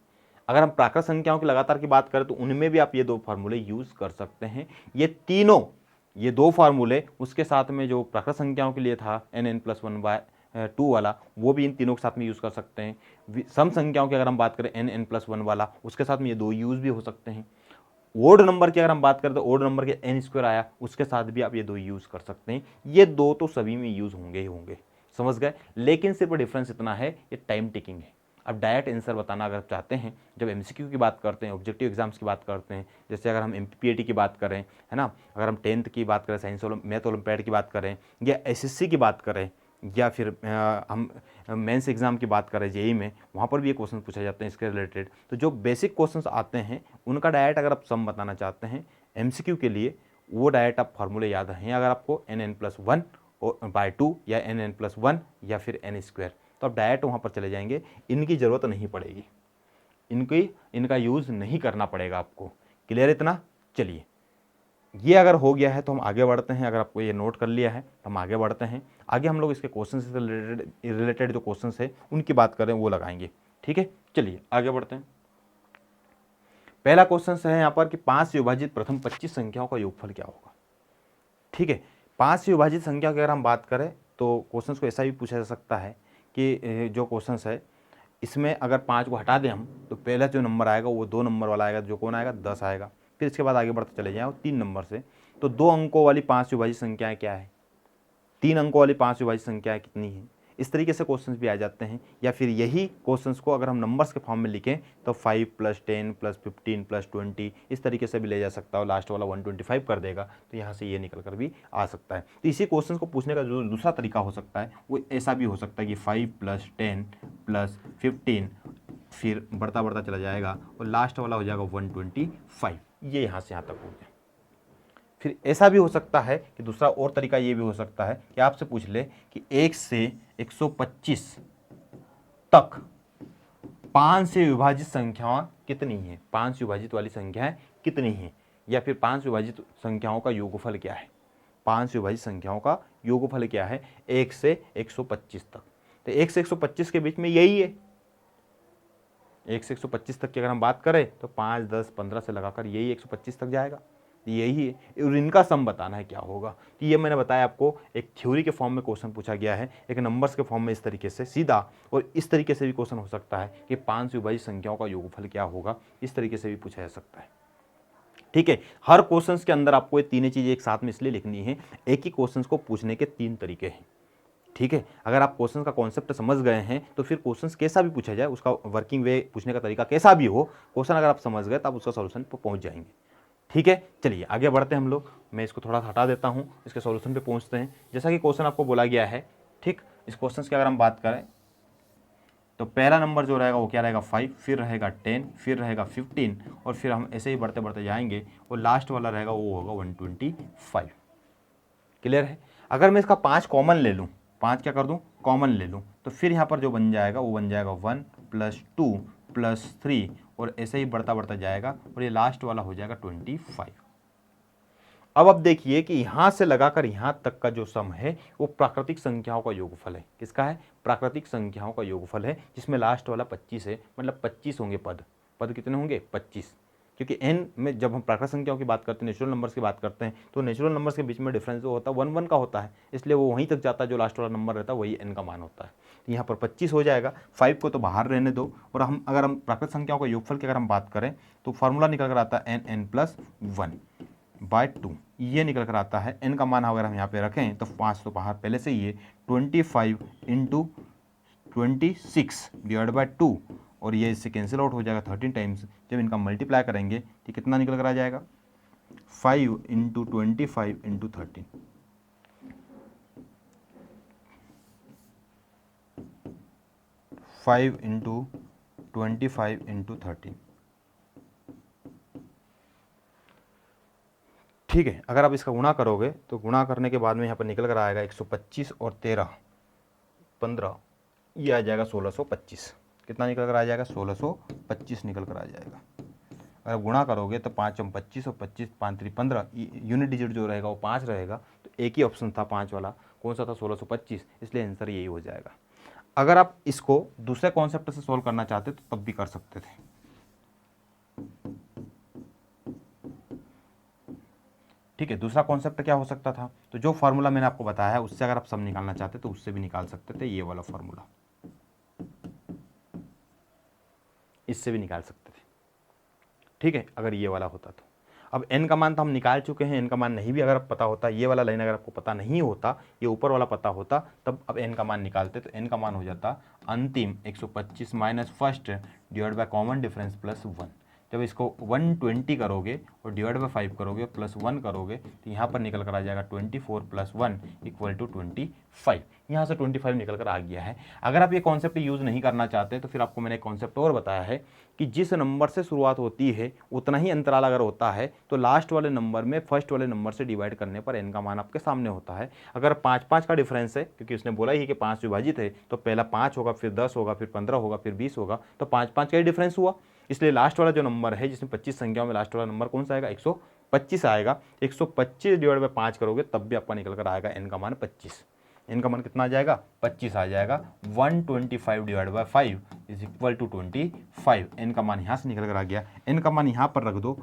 [SPEAKER 1] अगर हम प्राकृत संख्याओं की लगातार की बात करें तो उनमें भी आप ये 2 फार्मूले यूज़ कर सकते हैं। ये तीनों, ये 2 फार्मूले, उसके साथ में जो प्राकृत संख्याओं के लिए था n + 1/2 वाला, वो भी इन तीनों के साथ में यूज़ कर सकते हैं। सम संख्याओं की अगर हम बात करें n + 1 वाला, उसके साथ में ये 2 यूज़ भी हो सकते हैं। ओड नंबर की अगर हम बात करें तो ओड नंबर के n² आया, उसके साथ भी आप ये 2 यूज़ कर सकते हैं। ये 2 तो सभी में यूज़ होंगे ही होंगे, समझ गए। लेकिन सिर्फ डिफरेंस इतना है, ये टाइम टेकिंग है। अब डायरेक्ट आंसर बताना अगर चाहते हैं, जब MCQ की बात करते हैं, ऑब्जेक्टिव एग्जाम्स की बात करते हैं, जैसे अगर हम MPPAT की बात करें, है ना, अगर हम 10th की बात करें, साइंस मैथ ओलंपियाड की बात करें, या SSC की बात करें, या फिर हम मेंस एग्ज़ाम की बात करें जेई में, वहाँ पर भी ये क्वेश्चन पूछे जाते हैं इसके रिलेटेड। तो जो बेसिक क्वेश्चंस आते हैं उनका डायरेक्ट अगर आप सम बताना चाहते हैं MCQ के लिए, वो डायरेक्ट आप फार्मूले याद हैं अगर आपको n + 1/2 या n + 1 या फिर n², तो आप डायरेक्ट वहाँ पर चले जाएंगे, इनकी ज़रूरत नहीं पड़ेगी, इनका यूज़ नहीं करना पड़ेगा आपको। क्लियर इतना, चलिए ये अगर हो गया है तो हम आगे बढ़ते हैं। अगर आपको ये नोट कर लिया है तो हम आगे बढ़ते हैं। आगे हम लोग इसके क्वेश्चन से रिलेटेड जो क्वेश्चन है उनकी बात करें वो लगाएंगे। ठीक है, चलिए आगे बढ़ते हैं। पहला क्वेश्चन है यहाँ पर कि 5 से विभाजित प्रथम 25 संख्याओं का योगफल क्या होगा। ठीक है, 5 से विभाजित संख्या की अगर हम बात करें तो क्वेश्चंस को ऐसा भी पूछा जा सकता है कि जो क्वेश्चंस है इसमें अगर 5 को हटा दें हम तो पहला जो नंबर आएगा वो 2 नंबर वाला आएगा, जो कौन आएगा 10 आएगा। फिर इसके बाद आगे बढ़ते चले जाएँ 3 नंबर से, तो 2 अंकों वाली 5 से विभाजित संख्याएँ क्या है, 3 अंकों वाली 5 से विभाजित संख्याएँ कितनी है। इस तरीके से क्वेश्चंस भी आ जाते हैं। या फिर यही क्वेश्चंस को अगर हम नंबर्स के फॉर्म में लिखें तो 5 + 10 + 15 + 20 इस तरीके से भी ले जा सकता है, और लास्ट वाला 125 कर देगा, तो यहाँ से ये निकल कर भी आ सकता है। तो इसी क्वेश्चन को पूछने का जो दूसरा तरीका हो सकता है वो ऐसा भी हो सकता है कि 5 + 10 + 15 फिर बढ़ता बढ़ता चला जाएगा और लास्ट वाला हो जाएगा 125। ये यहाँ से यहाँ तक हो गया। फिर ऐसा भी हो सकता है कि दूसरा और तरीका ये भी हो सकता है कि आपसे पूछ ले कि 1 से 125 तक 5 से विभाजित संख्याएं कितनी हैं, 5 से विभाजित वाली संख्याएं कितनी हैं, या फिर 5 से विभाजित संख्याओं का योगफल क्या है, 5 से विभाजित संख्याओं का योगफल क्या है 1 से 125 तक। तो 1 से 125 के बीच में यही है, 1 से 125 तक की अगर हम बात करें तो 5, 10, 15 से लगाकर यही 125 तक जाएगा, यही है। और इनका सम बताना है क्या होगा। तो ये मैंने बताया आपको, एक थ्योरी के फॉर्म में क्वेश्चन पूछा गया है, एक नंबर्स के फॉर्म में इस तरीके से सीधा, और इस तरीके से भी क्वेश्चन हो सकता है कि 5 से विभाजित संख्याओं का योगफल क्या होगा, इस तरीके से भी पूछा जा सकता है। ठीक है, हर क्वेश्चन के अंदर आपको ये तीनों चीज़ें एक साथ में इसलिए लिखनी है, एक ही क्वेश्चन को पूछने के 3 तरीके हैं। ठीक है, अगर आप क्वेश्चन का कॉन्सेप्ट समझ गए हैं तो फिर क्वेश्चन कैसा भी पूछा जाए, उसका वर्किंग वे पूछने का तरीका कैसा भी हो, क्वेश्चन अगर आप समझ गए तो आप उसका सॉल्यूशन पर पहुंच जाएंगे। ठीक है, चलिए आगे बढ़ते हैं हम लोग। मैं इसको थोड़ा हटा देता हूं, इसके सॉल्यूशन पे पहुंचते हैं। जैसा कि क्वेश्चन आपको बोला गया है, ठीक, इस क्वेश्चन की अगर हम बात करें तो पहला नंबर जो रहेगा वो क्या रहेगा 5, फिर रहेगा 10, फिर रहेगा 15, और फिर हम ऐसे ही बढ़ते बढ़ते जाएंगे और लास्ट वाला रहेगा वो होगा 125। क्लियर है। अगर मैं इसका 5 कॉमन ले लूँ, 5 क्या कर दूँ कॉमन ले लूँ, तो फिर यहाँ पर जो बन जाएगा वो बन जाएगा 1 + 2 + 3, और ऐसे ही बढ़ता बढ़ता जाएगा और ये लास्ट वाला हो जाएगा 25। अब देखिए कि यहाँ से लगाकर यहाँ तक का जो सम है वो प्राकृतिक संख्याओं का योगफल है। किसका है, प्राकृतिक संख्याओं का योगफल है, जिसमें लास्ट वाला 25 है, मतलब 25 होंगे पद। पद कितने होंगे 25, क्योंकि n में जब हम प्राकृतिक संख्याओं की बात करते हैं, नेचुरल नंबर्स की बात करते हैं, तो नेचुरल नंबर्स के बीच में डिफरेंस जो होता है 1 1 का होता है, इसलिए वो वहीं तक जाता है, जो लास्ट वाला नंबर रहता है वही n का मान होता है। तो यहाँ पर 25 हो जाएगा, 5 को तो बाहर रहने दो, और अगर हम प्राकृतिक संख्याओं का योगफल की अगर हम बात करें तो फार्मूला निकल कर आता है n + 1/2, ये निकल कर आता है। n का मान अगर हम यहाँ पे रखें तो 5 तो बाहर पहले से ही है, 25 × 26 / 2, और ये इससे कैंसिल आउट हो जाएगा 13 टाइम्स। जब इनका मल्टीप्लाई करेंगे तो कितना निकल कर आ जाएगा 5 × 25 × 13, 5 × 25 × 13। ठीक है, अगर आप इसका गुणा करोगे तो गुणा करने के बाद में यहाँ पर निकल कर आएगा 125 और 13 15, ये आ जाएगा 1625। कितना निकल कर आ जाएगा 1625 निकल कर आ जाएगा। अगर गुणा करोगे तो 5 × 25 और 25 5 3 15, यूनिट डिजिट जो रहेगा वो 5 रहेगा, तो एक ही ऑप्शन था 5 वाला, कौन सा था 1625, इसलिए आंसर यही हो जाएगा। अगर आप इसको दूसरे कॉन्सेप्ट से सोल्व करना चाहते तो तब भी कर सकते थे। ठीक है, दूसरा कॉन्सेप्ट क्या हो सकता था, तो जो फार्मूला मैंने आपको बताया है उससे अगर आप सम निकालना चाहते तो उससे भी निकाल सकते थे, ये वाला फार्मूला, इससे भी निकाल सकते थे। ठीक है, अगर ये वाला होता तो। अब n का मान तो हम निकाल चुके हैं, n का मान नहीं भी अगर पता होता, ये वाला लाइन अगर आपको पता नहीं होता, ये ऊपर वाला पता होता, तब अब n का मान निकालते, तो n का मान हो जाता अंतिम 125 - first divide by common difference +1। जब इसको 120 करोगे और डिवाइड बाय 5 करोगे +1 करोगे तो यहाँ पर निकल कर आ जाएगा 24 + 1 = 25। यहाँ से 25 निकल कर आ गया है। अगर आप ये कॉन्सेप्ट यूज़ नहीं करना चाहते तो फिर आपको मैंने एक कॉन्सेप्ट और बताया है कि जिस नंबर से शुरुआत होती है उतना ही अंतराल अगर होता है तो लास्ट वाले नंबर में फर्स्ट वाले नंबर से डिवाइड करने पर n का मान आपके सामने होता है। अगर 5 का डिफरेंस है, क्योंकि उसने बोला ही कि 5 विभाजित है, तो पहला 5 होगा, फिर 10 होगा, फिर 15 होगा, फिर 20 होगा, तो 5 का ही डिफरेंस हुआ। इसलिए लास्ट वाला जो नंबर है जिसमें 25 संख्याओं में लास्ट वाला नंबर कौन सा आएगा 125 आएगा। 125 डिवाइड बाय 5 करोगे तब भी आपका निकल कर आएगा n का मान 25। n का मान कितना आ जाएगा 25 आ जाएगा। 125 डिवाइड बाय 5 = 25। n का मान यहाँ से निकल कर आ गया। n का मान यहाँ पर रख दो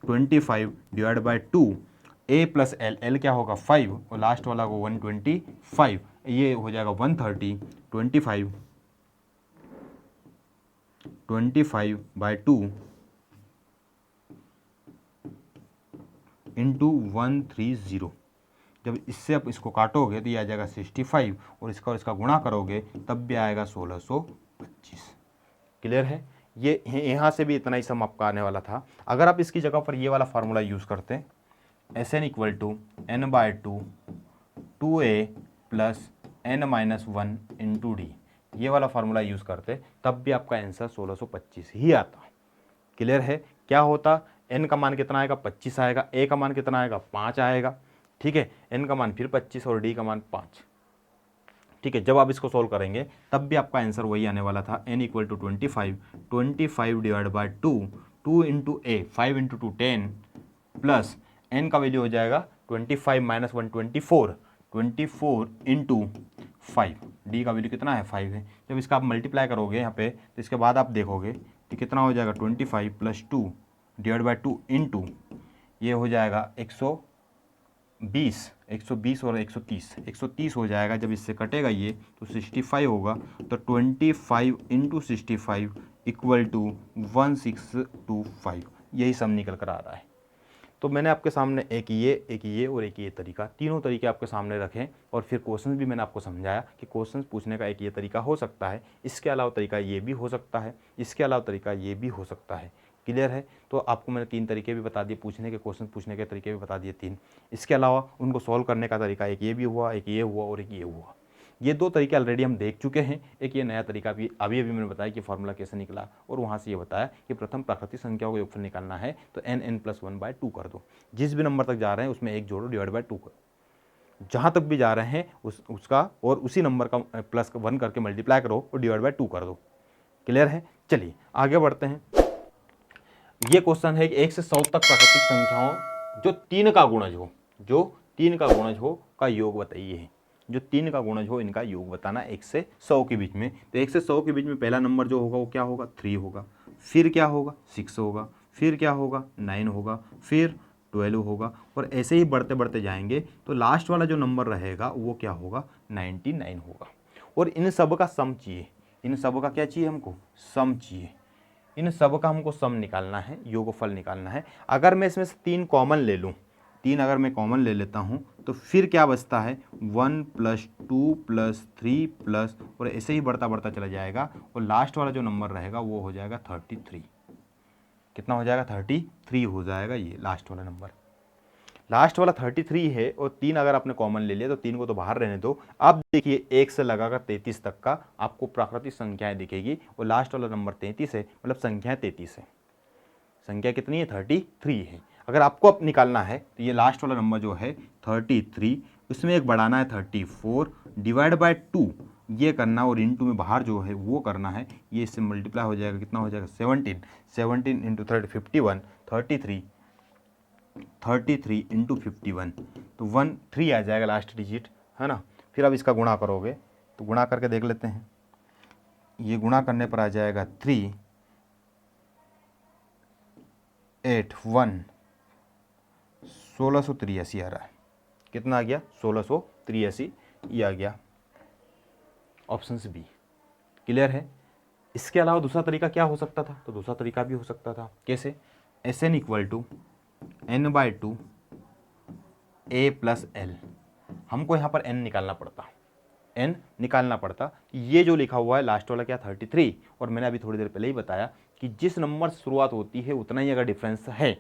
[SPEAKER 1] 25 divide by 2, A plus L, L क्या होगा 5 और लास्ट वाला को 125, ये हो जाएगा 130, 25/2 इंटू 130। जब इससे आप इसको काटोगे तो ये आ जाएगा 65 और इसका गुणा करोगे तब भी आएगा 1625। क्लियर है? ये यहाँ से भी इतना ही सम आपका आने वाला था। अगर आप इसकी जगह पर ये वाला फार्मूला यूज़ करते हैं, SN equal to n/2 2a plus n-1 into D, ये वाला फार्मूला यूज़ करते तब भी आपका आंसर 1625 ही आता। क्लियर है? क्या होता, n का मान कितना आएगा 25 आएगा, a का मान कितना आएगा 5 आएगा, ठीक है, n का मान फिर 25 और d का मान 5, ठीक है। जब आप इसको सोल्व करेंगे तब भी आपका आंसर वही आने वाला था, n equal to 25 divide by 2 into A 5 into 2 10 plus n का वैल्यू हो जाएगा 25 माइनस 1 24 इंटू 5, डी का वैल्यू कितना है 5 है। जब इसका आप मल्टीप्लाई करोगे यहाँ पे तो इसके बाद आप देखोगे कि कितना हो जाएगा 25 प्लस 2 डिवाइड बाई 2 इंटू ये हो जाएगा 120 और 130 हो जाएगा। जब इससे कटेगा ये तो 65 होगा, तो 25 इंटू 65 इक्वल टू 1625, यही सम निकल कर आ रहा है। तो मैंने आपके सामने एक ये और एक ये तरीका, तीनों तरीके आपके सामने रखे और फिर क्वेश्चन भी मैंने आपको समझाया कि क्वेश्चन पूछने का एक ये तरीका हो सकता है, इसके अलावा तरीका ये भी हो सकता है, इसके अलावा तरीका ये भी हो सकता है। क्लियर है? तो आपको मैंने 3 तरीके भी बता दिए, पूछने के क्वेश्चन पूछने के तरीके भी बता दिए 3। इसके अलावा उनको सॉल्व करने का तरीका एक ये भी हुआ, एक ये हुआ और एक ये हुआ। ये 2 तरीके ऑलरेडी हम देख चुके हैं। एक ये नया तरीका भी अभी मैंने बताया कि फार्मूला कैसे निकला, और वहाँ से ये बताया कि प्रथम प्राकृतिक संख्याओं का योगफल निकालना है तो n+1/2 कर दो, जिस भी नंबर तक जा रहे हैं उसमें 1 जोड़ो डिवाइड बाई 2 करो, जहाँ तक भी जा रहे हैं उसका और उसी नंबर का +1 करके मल्टीप्लाई करो और डिवाइड बाई 2 कर दो। क्लियर है? चलिए आगे बढ़ते हैं। ये क्वेश्चन है कि 1 से 100 तक प्राकृतिक संख्याओं जो 3 का गुणज हो का योग बताइए। जो 3 का गुणज हो इनका योग बताना 1 से 100 के बीच में। तो 1 से 100 के बीच में पहला नंबर जो होगा वो क्या होगा 3 होगा, फिर क्या होगा 6 होगा, फिर क्या होगा 9 होगा, फिर 12 होगा, और ऐसे ही बढ़ते बढ़ते जाएंगे तो लास्ट वाला जो नंबर रहेगा वो क्या होगा 99 होगा। और इन सब का सम चाहिए, इन सब का क्या चाहिए हमको, सम चाहिए। इन सब का हमको सम निकालना है, योगफल निकालना है। अगर मैं इसमें से 3 कॉमन ले लूँ, 3 अगर मैं कॉमन ले लेता हूँ तो फिर क्या बचता है 1 + 2 + 3 प्लस, और ऐसे ही बढ़ता बढ़ता चला जाएगा और लास्ट वाला जो नंबर रहेगा वो हो जाएगा 33। कितना हो जाएगा 33 हो जाएगा, ये लास्ट वाला नंबर। लास्ट वाला 33 है और 3 अगर आपने कॉमन ले लिया तो 3 को तो बाहर रहने दो। अब देखिए 1 से लगाकर 33 तक का आपको प्राकृतिक संख्याएं दिखेगी और लास्ट वाला नंबर 33 है, मतलब संख्या 33 है। संख्या कितनी है 33 है। अगर आपको अब निकालना है तो ये लास्ट वाला नंबर जो है 33, उसमें एक बढ़ाना है 34 डिवाइड बाय 2 ये करना, और इंटू में बाहर जो है वो करना है। ये इससे मल्टीप्लाई हो जाएगा, कितना हो जाएगा 17 इंटू 51 33 इंटू 51 तो 13 आ जाएगा लास्ट डिजिट, है ना। फिर अब इसका गुणा करोगे तो गुणा करके देख लेते हैं। ये गुणा करने पर आ जाएगा 3 8 1 1683 आ रहा है। कितना आ गया 1683, ये आ गया ऑप्शन बी। क्लियर है? इसके अलावा दूसरा तरीका क्या हो सकता था, तो दूसरा तरीका भी हो सकता था। कैसे? SN equal to n/2 a + l। हमको यहाँ पर n निकालना पड़ता। ये जो लिखा हुआ है लास्ट वाला क्या 33, और मैंने अभी थोड़ी देर पहले ही बताया कि जिस नंबर से शुरुआत होती है उतना ही अगर डिफरेंस है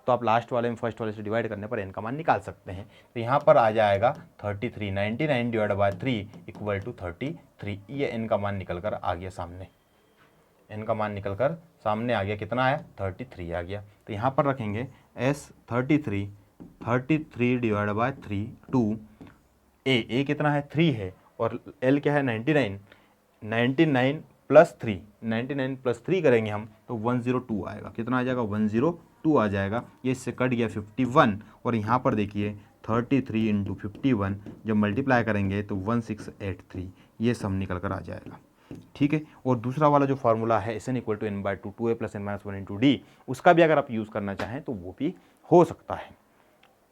[SPEAKER 1] तो आप लास्ट वाले में फर्स्ट वाले से डिवाइड करने पर n का मान निकाल सकते हैं। तो यहाँ पर आ जाएगा 33, 99 डिवाइड बाय 3 इक्वल टू 33। ये n का मान निकल कर आ गया सामने, n का मान निकल कर सामने आ गया। कितना आया 33 आ गया। तो यहाँ पर रखेंगे S33 डिवाइड बाय 3 2 a कितना है 3 है और l क्या है 99 प्लस 3 करेंगे हम तो 102 आएगा। कितना आ जाएगा 102 आ जाएगा। ये इससे कट गया 51, और यहाँ पर देखिए 33 इंटू 51 जब मल्टीप्लाई करेंगे तो 1683, ये सम निकल कर आ जाएगा। ठीक है। और दूसरा वाला जो फार्मूला है SN equal to n/2 2a + n-1 into D, उसका भी अगर आप यूज़ करना चाहें तो वो भी हो सकता है।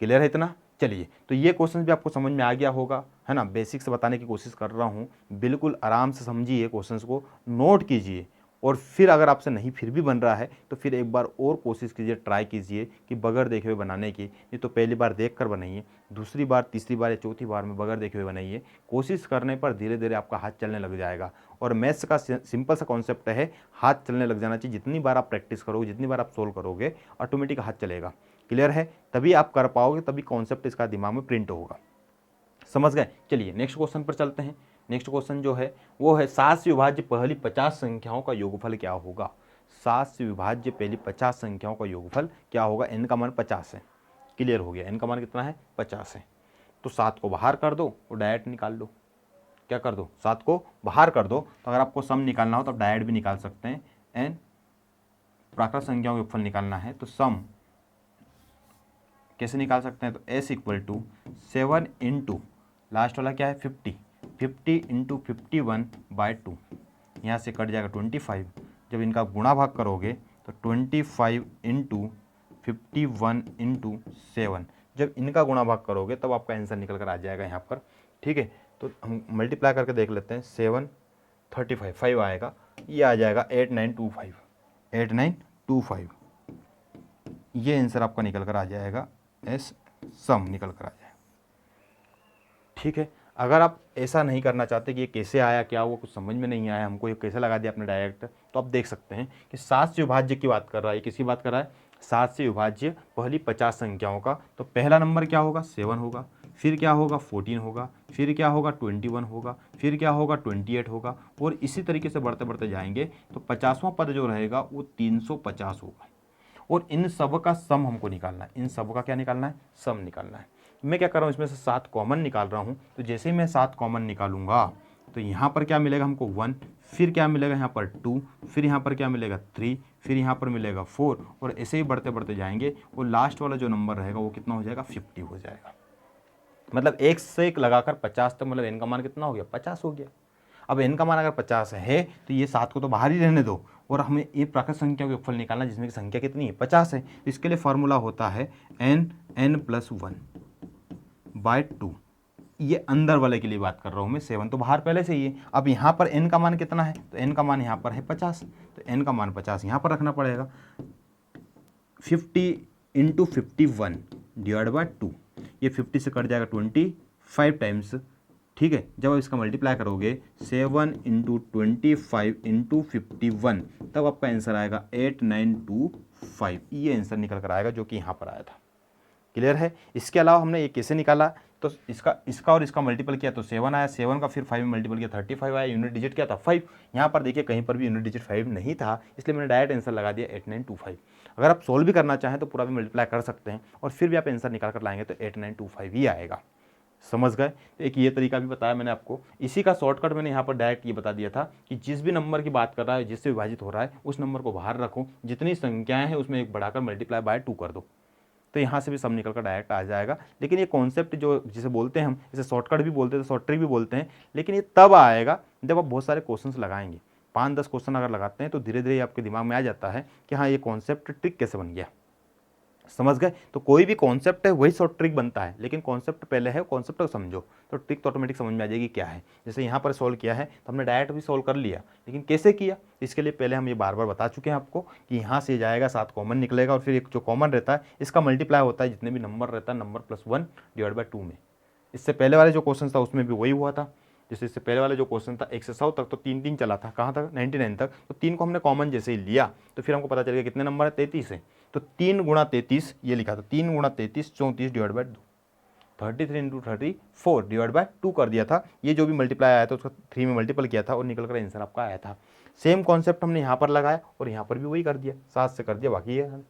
[SPEAKER 1] क्लियर है इतना। चलिए, तो ये क्वेश्चन भी आपको समझ में आ गया होगा, है ना। बेसिक से बताने की कोशिश कर रहा हूँ, बिल्कुल आराम से समझिए, क्वेश्चंस को नोट कीजिए, और फिर अगर आपसे नहीं फिर भी बन रहा है तो फिर एक बार और कोशिश कीजिए, ट्राई कीजिए कि बगैर देखे हुए बनाने की। नहीं तो पहली बार देख कर बनाइए, दूसरी बार, तीसरी बार या चौथी बार में बगैर देखे हुए बनाइए। कोशिश करने पर धीरे धीरे आपका हाथ चलने लग जाएगा। और मैथ्स का सिंपल सा कॉन्सेप्ट है, हाथ चलने लग जाना चाहिए। जितनी बार आप प्रैक्टिस करोगे, जितनी बार आप सोल्व करोगे, ऑटोमेटिक हाथ चलेगा। क्लियर है, तभी आप कर पाओगे, तभी कॉन्सेप्ट इसका दिमाग में प्रिंट होगा। समझ गए। चलिए नेक्स्ट क्वेश्चन पर चलते हैं। नेक्स्ट क्वेश्चन जो है वो है 7 से विभाज्य पहली 50 संख्याओं का योगफल क्या होगा। 7 से विभाज्य पहली 50 संख्याओं का योगफल क्या होगा। n का मान 50 है। क्लियर हो गया, n का मान कितना है, 50 है। तो 7 को बाहर कर दो और डायरेक्ट निकाल लो। क्या कर दो, 7 को बाहर कर दो। तो अगर आपको सम निकालना हो तो आप डायरेक्ट भी निकाल सकते हैं। n प्राकृत संख्याओं का योगफल निकालना है तो सम कैसे निकाल सकते हैं, तो s equal to 7 into last वाला क्या है 50, 50 इंटू 51/2, यहाँ से कट जाएगा 25। जब इनका गुणा भाग करोगे तो 25 इंटू 51 इंटू 7, जब इनका गुणा भाग करोगे तब आपका आंसर निकल कर आ जाएगा यहाँ पर। ठीक है, तो हम मल्टीप्लाई करके देख लेते हैं। 7 35 5 आएगा, ये आ जाएगा 8925, 8925। ये आंसर आपका निकल कर आ जाएगा, एस सम निकल कर आ जाएगा। ठीक है, अगर आप ऐसा नहीं करना चाहते कि ये कैसे आया, क्या वो कुछ समझ में नहीं आया हमको, ये कैसे लगा दिया आपने डायरेक्ट, तो आप देख सकते हैं कि 7 से विभाज्य की बात कर रहा है। किसकी बात कर रहा है, 7 से विभाज्य पहली 50 संख्याओं का। तो पहला नंबर क्या होगा, 7 होगा, फिर क्या होगा 14 होगा, फिर क्या होगा 21 होगा, फिर क्या होगा 28 होगा, और इसी तरीके से बढ़ते बढ़ते जाएंगे। तो 50वां पद जो रहेगा वो 350 होगा। और इन सब का सम हमको निकालना है। इन सब का क्या निकालना है, सम निकालना है। मैं क्या कर रहा हूँ, इसमें से 7 कॉमन निकाल रहा हूँ। तो जैसे ही मैं 7 कॉमन निकालूंगा तो यहाँ पर क्या मिलेगा हमको 1, फिर क्या मिलेगा यहाँ पर 2, फिर यहाँ पर क्या मिलेगा 3, फिर यहाँ पर मिलेगा 4, और ऐसे ही बढ़ते बढ़ते जाएंगे। और लास्ट वाला जो नंबर रहेगा वो कितना हो जाएगा, 50 हो जाएगा। मतलब एक से एक लगाकर 50 तक, मतलब n का मान कितना हो गया, 50 हो गया। अब n का मान अगर 50 है तो ये 7 को तो बाहर ही रहने दो, और हमें ये प्राकृत संख्या का योगफल निकालना जिसमें की संख्या कितनी है, 50 है। तो इसके लिए फॉर्मूला होता है n+1/2। ये अंदर वाले के लिए बात कर रहा हूँ मैं, 7 तो बाहर पहले से ही है। अब यहाँ पर n का मान कितना है, तो n का मान यहाँ पर है 50, तो n का मान 50 यहाँ पर रखना पड़ेगा। 50 इंटू 51/2, ये 50 से कट जाएगा 25 टाइम्स। ठीक है, जब आप इसका मल्टीप्लाई करोगे 7 इंटू 25 इंटू 51, तब आपका आंसर आएगा 8925। ये आंसर निकल कर आएगा जो कि यहाँ पर आया था। क्लियर है। इसके अलावा हमने ये कैसे निकाला, तो इसका और इसका मल्टीपल किया तो 7 आया, 7 का फिर 5 में मल्टीपल किया 35 आया। यूनिट डिजिट क्या था, 5। यहाँ पर देखिए कहीं पर भी यूनिट डिजिट 5 नहीं था, इसलिए मैंने डायरेक्ट आंसर लगा दिया 8925। अगर आप सोल्व भी करना चाहें तो पूरा भी मल्टीप्लाई कर सकते हैं, और फिर भी आप आंसर निकाल कर लाएंगे तो 8925 ही आएगा। समझ गए। तो एक ये तरीका भी बताया मैंने आपको। इसी का शॉर्टकट मैंने यहाँ पर डायरेक्ट ये बता दिया था कि जिस भी नंबर की बात कर रहा है, जिससे विभाजित हो रहा है, उस नंबर को बाहर रखो, जितनी संख्याएं हैं उसमें एक बढ़ाकर मल्टीप्लाई बाय 2 कर दो, तो यहाँ से भी सब निकल कर डायरेक्ट आ जाएगा। लेकिन ये कॉन्सेप्ट जो जिसे बोलते हैं हम, इसे शॉर्टकट भी बोलते हैं, शॉर्ट ट्रिक भी बोलते हैं, लेकिन ये तब आएगा जब आप बहुत सारे क्वेश्चंस लगाएंगे। 5-10 क्वेश्चन अगर लगाते हैं तो धीरे धीरे आपके दिमाग में आ जाता है कि हाँ ये कॉन्सेप्ट ट्रिक कैसे बन गया। समझ गए। तो कोई भी कॉन्सेप्ट है वही शॉर्ट ट्रिक बनता है, लेकिन कॉन्सेप्ट पहले है, कॉन्सेप्ट को समझो तो ट्रिक तो ऑटोमेटिक समझ में आ जाएगी क्या है। जैसे यहाँ पर सॉल्व किया है तो हमने डायरेक्ट भी सॉल्व कर लिया, लेकिन कैसे किया इसके लिए पहले हम ये बार बार बता चुके हैं आपको कि यहाँ से जाएगा 7 कॉमन निकलेगा, और फिर एक जो कॉमन रहता है इसका मल्टीप्लाई होता है जितने भी नंबर रहता है, नंबर +1/2 में। इससे पहले वाले जो क्वेश्चन था उसमें भी वही हुआ था। जैसे इससे पहले वाला जो क्वेश्चन था 1 से 100 तक तो 3 चला था, कहाँ तक 99 तक। तो 3 को हमने कॉमन जैसे ही लिया तो फिर हमको पता चल गया कितने नंबर है, 33 है। तो 3 गुणा 33 ये लिखा था, 3 गुणा 33 34/2, 33 इंटू 34/2 कर दिया था। ये जो भी मल्टीप्लाई आया था उसका 3 में मल्टीपल किया था और निकल कर आंसर आपका आया था। सेम कॉन्सेप्ट हमने यहाँ पर लगाया और यहाँ पर भी वही कर दिया, 7 से कर दिया, बाकी है।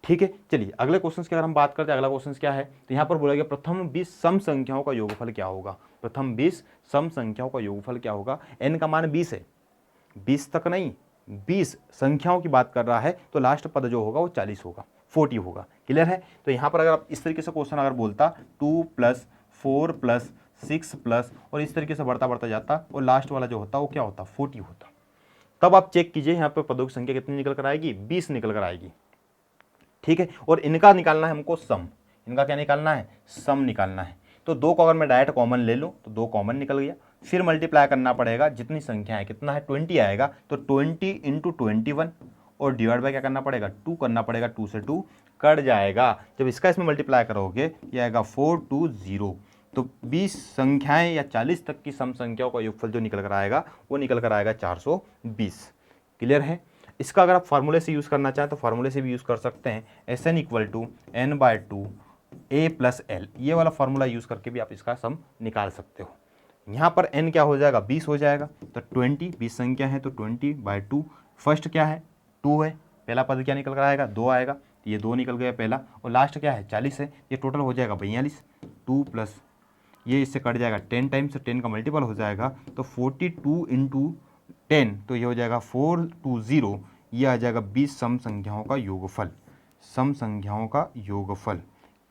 [SPEAKER 1] ठीक है, चलिए अगले क्वेश्चन की अगर हम बात करते हैं, अगला क्वेश्चन क्या है, तो यहाँ पर बोला गया प्रथम 20 सम संख्याओं का योगफल क्या होगा। प्रथम 20 सम संख्याओं का योगफल क्या होगा। n का मान 20 है, 20 तक नहीं, 20 संख्याओं की बात कर रहा है, तो लास्ट पद जो होगा वो 40 होगा, 40 होगा। क्लियर है। तो यहाँ पर अगर आप इस तरीके से क्वेश्चन अगर बोलता 2 + 4 + 6 प्लस, और इस तरीके से बढ़ता बढ़ता जाता, और लास्ट वाला जो होता वो क्या होता, 40 होता, तब आप चेक कीजिए यहाँ पर पदों की संख्या कितनी निकल कर आएगी, 20 निकल कर आएगी। ठीक है, और इनका निकालना है हमको सम, इनका क्या निकालना है, सम निकालना है। तो 2 को अगर मैं डायरेक्ट कॉमन ले लूँ तो 2 कॉमन निकल गया, फिर मल्टीप्लाई करना पड़ेगा, जितनी संख्या है कितना है 20 आएगा, तो 20 इंटू 21 और डिवाइड बाय क्या करना पड़ेगा 2 करना पड़ेगा, 2 से 2 कट जाएगा। जब इसका इसमें मल्टीप्लाई करोगे ये आएगा 420। तो 20 संख्याएं या 40 तक की सम संख्याओं का योगफल जो निकल कर आएगा वो निकल कर आएगा 420। क्लियर है। इसका अगर आप फार्मूले से यूज़ करना चाहें तो फार्मूले से भी यूज़ कर सकते हैं, SN equal to n/2 a plus L, ये वाला फार्मूला यूज़ करके भी आप इसका सम निकाल सकते हो। यहाँ पर n क्या हो जाएगा 20 हो जाएगा, तो 20 संख्या है तो 20/2, फर्स्ट क्या है 2 है, पहला पद क्या निकल कर आएगा 2 आएगा, तो ये 2 निकल गया पहला, और लास्ट क्या है 40 है, ये टोटल हो जाएगा 42, 2 प्लस ये इससे कट जाएगा 10 टाइम्स, 10 का मल्टीपल हो जाएगा तो 42 इंटू 10, तो ये हो जाएगा 420, ये आ जाएगा 20 सम संख्याओं का योगफल, सम संख्याओं का योगफल।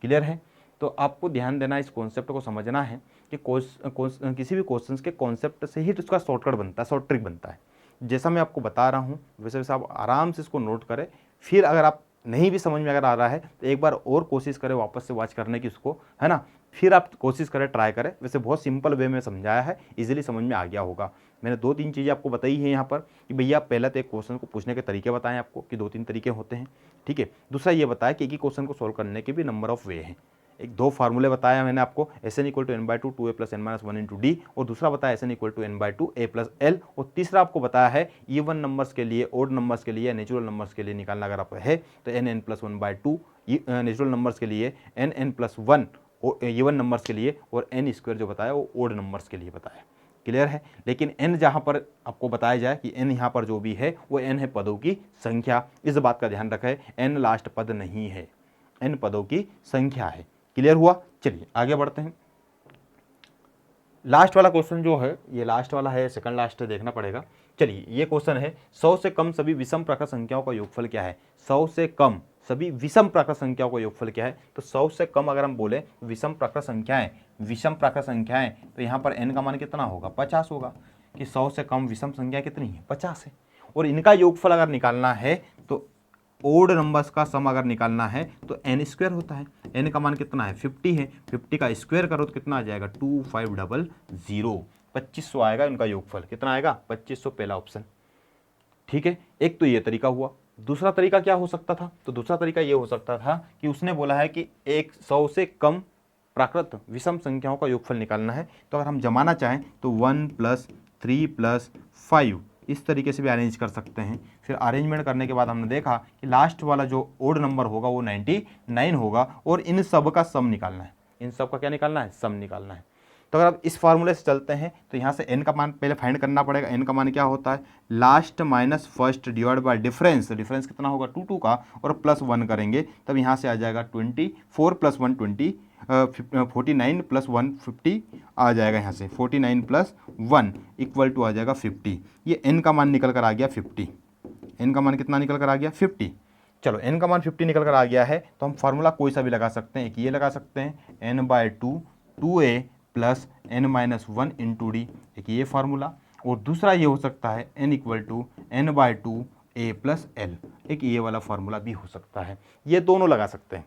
[SPEAKER 1] क्लियर है। तो आपको ध्यान देना, इस कॉन्सेप्ट को समझना है कि किसी भी क्वेश्चंस के कॉन्सेप्ट से ही तो इसका शॉर्टकट बनता है, शॉर्ट ट्रिक बनता है। जैसा मैं आपको बता रहा हूँ वैसे वैसे आप आराम से इसको नोट करें, फिर अगर आप नहीं भी समझ में अगर आ रहा है तो एक बार और कोशिश करें वापस से वॉच करने की उसको, है ना, फिर आप कोशिश करें, ट्राई करें। वैसे बहुत सिंपल वे में समझाया है, इजीली समझ में आ गया होगा। मैंने 2-3 चीज़ें आपको बताई है यहाँ पर कि भैया पहले तो एक क्वेश्चन को पूछने के तरीके बताएं आपको कि 2-3 तरीके होते हैं, ठीक है। दूसरा ये बताया कि एक ही क्वेश्चन को सोल्व करने के भी नंबर ऑफ वे हैं। एक 2 फार्मूले बताया मैंने आपको, SN equal to n/2 2a plus n-1 into D, और दूसरा बताया SN equal to n/2 a plus L, और तीसरा आपको बताया है इवन नंबर्स के लिए, ओड नंबर्स के लिए, नेचुरल नंबर्स के लिए निकालना अगर आप है तो n+1/2, नेचुरल नंबर्स के लिए n+1 इवन नंबर्स के लिए, और n² जो बताया वो ओड नंबर्स के लिए बताया। क्लियर है। लेकिन n जहाँ पर आपको बताया जाए कि n यहाँ पर जो भी है वो n है पदों की संख्या, इस बात का ध्यान रखें, n लास्ट पद नहीं है, n पदों की संख्या है। क्लियर हुआ। चलिए आगे बढ़ते हैं। लास्ट वाला क्वेश्चन जो है ये लास्ट वाला है, सेकंड लास्ट देखना पड़ेगा। चलिए ये क्वेश्चन है 100 से कम सभी विषम प्राकृत संख्याओं का योगफल क्या है। 100 से कम सभी विषम प्राकृत संख्याओं का योगफल क्या है। तो 100 से कम अगर हम बोले विषम प्राकृत संख्याएं, विषम प्राकृत संख्याएं, तो यहाँ पर n का मान कितना होगा 50 होगा, कि 100 से कम विषम संख्या कितनी है 50 है। और इनका योगफल अगर निकालना है तो ओड नंबर्स का सम अगर निकालना है तो n² होता है। n का मान कितना है 50 है, 50 का स्क्वायर करो तो कितना आ जाएगा 2500, 2500 आएगा इनका योगफल। कितना आएगा 2500, पहला ऑप्शन। ठीक है। एक तो ये तरीका हुआ। दूसरा तरीका क्या हो सकता था, तो दूसरा तरीका ये हो सकता था कि उसने बोला है कि 100 से कम प्राकृत विषम संख्याओं का योगफल निकालना है। तो अगर हम जमाना चाहें तो 1 + 3 + 5 इस तरीके से भी अरेंज कर सकते हैं। फिर अरेंजमेंट करने के बाद हमने देखा कि लास्ट वाला जो ओड नंबर होगा वो 99 होगा, और इन सब का सम निकालना है। इन सब का क्या निकालना है, सम निकालना है। तो अगर आप इस फार्मूले से चलते हैं तो यहाँ से n का मान पहले फाइंड करना पड़ेगा। n का मान क्या होता है, last minus first divide by difference, difference कितना होगा 2 का, और +1 करेंगे तब यहाँ से आ जाएगा 24 + 1 20, 49 + 1 50 आ जाएगा। यहाँ से 49 + 1 इक्वल टू आ जाएगा 50। ये n का मान निकल कर आ गया 50। n का मान कितना निकल कर आ गया 50। चलो n का मान 50 निकल कर आ गया है तो हम फार्मूला कोई सा भी लगा सकते हैं। एक ये लगा सकते हैं n/2 2a plus n-1 into D, एक ये फार्मूला। और दूसरा ये हो सकता है n = n/2 a plus L, एक ये वाला फार्मूला भी हो सकता है। ये दोनों लगा सकते हैं,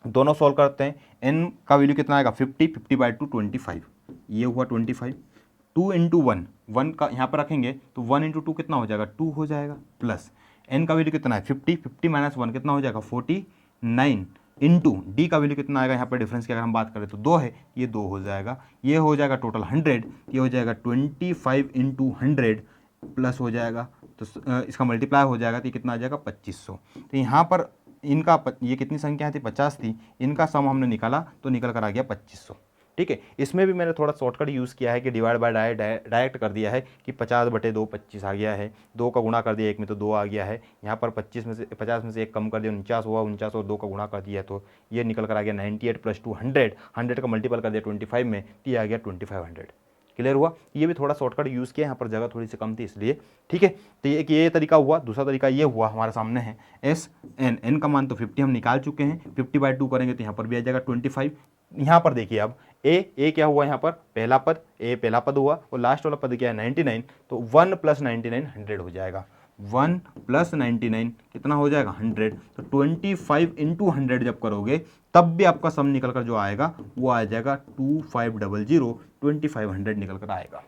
[SPEAKER 1] दोनों सॉल्व करते हैं। n का वैल्यू कितना आएगा 50, 50/2 25, ये हुआ 25। 2 × 1, 1 का यहाँ पर रखेंगे तो 1 × 2 कितना हो जाएगा 2 हो जाएगा, प्लस n का वैल्यू कितना है 50, 50 - 1 कितना हो जाएगा 49 इंटू डी का वैल्यू कितना आएगा, यहाँ पर डिफरेंस की अगर हम बात करें तो 2 है, ये 2 हो जाएगा, ये हो जाएगा टोटल 100, ये हो जाएगा 25 × 100 प्लस हो जाएगा तो इसका मल्टीप्लाई हो जाएगा तो ये कितना आ जाएगा 2500। तो यहाँ पर इनका ये कितनी संख्या थी 50 थी, इनका सम हमने निकाला तो निकल कर आ गया 2500। ठीक है। इसमें भी मैंने थोड़ा शॉर्टकट यूज़ किया है कि डिवाइड बाय डायरेक्ट कर दिया है कि 50/2 25 आ गया है, 2 का गुणा कर दिया 1 में तो 2 आ गया है, यहाँ पर 50 में से 1 कम कर दिया 49 हुआ, 49 और 2 का गुणा कर दिया तो ये निकल कर आ गया 98 + 2 100, 100 का मल्टीपल कर दिया 25 में तो ये आ गया 2500। क्लियर हुआ। ये भी थोड़ा शॉर्टकट यूज़ किया, यहाँ पर जगह थोड़ी सी कम थी इसलिए। ठीक है। तो ये तरीका हुआ। दूसरा तरीका ये हुआ हमारे सामने है n का मान तो 50 हम निकाल चुके हैं, 50/2 करेंगे तो यहाँ पर भी आ जाएगा 25। यहाँ पर देखिए अब a क्या हुआ, यहाँ पर पहला पद हुआ, और लास्ट वाला पद क्या है 99, तो 1 + 99 100 हो जाएगा। 1 + 99 कितना हो जाएगा 100। तो 25 × 100 जब करोगे तब भी आपका सम निकल कर जो आएगा वो आ जाएगा 2500, 2500 निकल कर आएगा।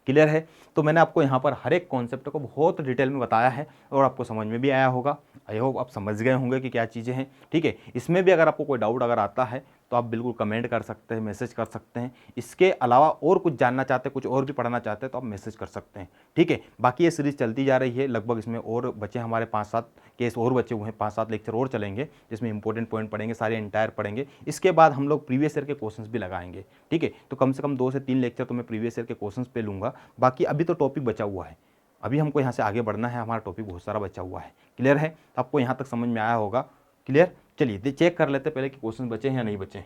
[SPEAKER 1] क्लियर है? तो मैंने आपको यहाँ पर हर एक कॉन्सेप्ट को बहुत डिटेल में बताया है और आपको समझ में भी आया होगा। आई होप आप समझ गए होंगे कि क्या चीज़ें हैं। ठीक है, इसमें भी अगर आपको कोई डाउट अगर आता है तो आप बिल्कुल कमेंट कर सकते हैं, मैसेज कर सकते हैं। इसके अलावा और कुछ जानना चाहते हैं, कुछ और भी पढ़ना चाहते हैं तो आप मैसेज कर सकते हैं। ठीक है, बाकी ये सीरीज़ चलती जा रही है, लगभग इसमें और बचे हमारे 5-7 केस और बचे हुए हैं, 5-7 लेक्चर और चलेंगे जिसमें इंपॉर्टेंट पॉइंट पढ़ेंगे, सारे एंटायर पढ़ेंगे। इसके बाद हम लोग प्रीवियस ईयर के क्वेश्चंस भी लगाएंगे। ठीक है, तो कम से कम 2 से 3 लेक्चर तो मैं प्रीवियस ईयर के क्वेश्चंस पे लूँगा। बाकी अभी तो टॉपिक बचा हुआ है, अभी हमको यहाँ से आगे बढ़ना है, हमारा टॉपिक बहुत सारा बचा हुआ है। क्लियर है? आपको यहाँ तक समझ में आया होगा। क्लियर? चलिए चेक कर लेते पहले कि क्वेश्चन बचे हैं या नहीं बचे।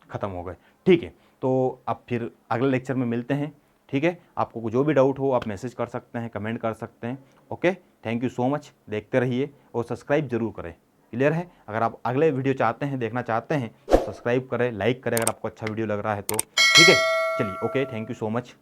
[SPEAKER 1] ख़त्म हो गए। ठीक है, तो अब फिर अगले लेक्चर में मिलते हैं। ठीक है, आपको जो भी डाउट हो आप मैसेज कर सकते हैं, कमेंट कर सकते हैं। Okay, thank you so much. देखते रहिए और सब्सक्राइब जरूर करें। क्लियर है? अगर आप अगले वीडियो चाहते हैं, देखना चाहते हैं तो सब्सक्राइब करें, लाइक करें अगर आपको अच्छा वीडियो लग रहा है तो। ठीक है, चलिए okay, thank you so much.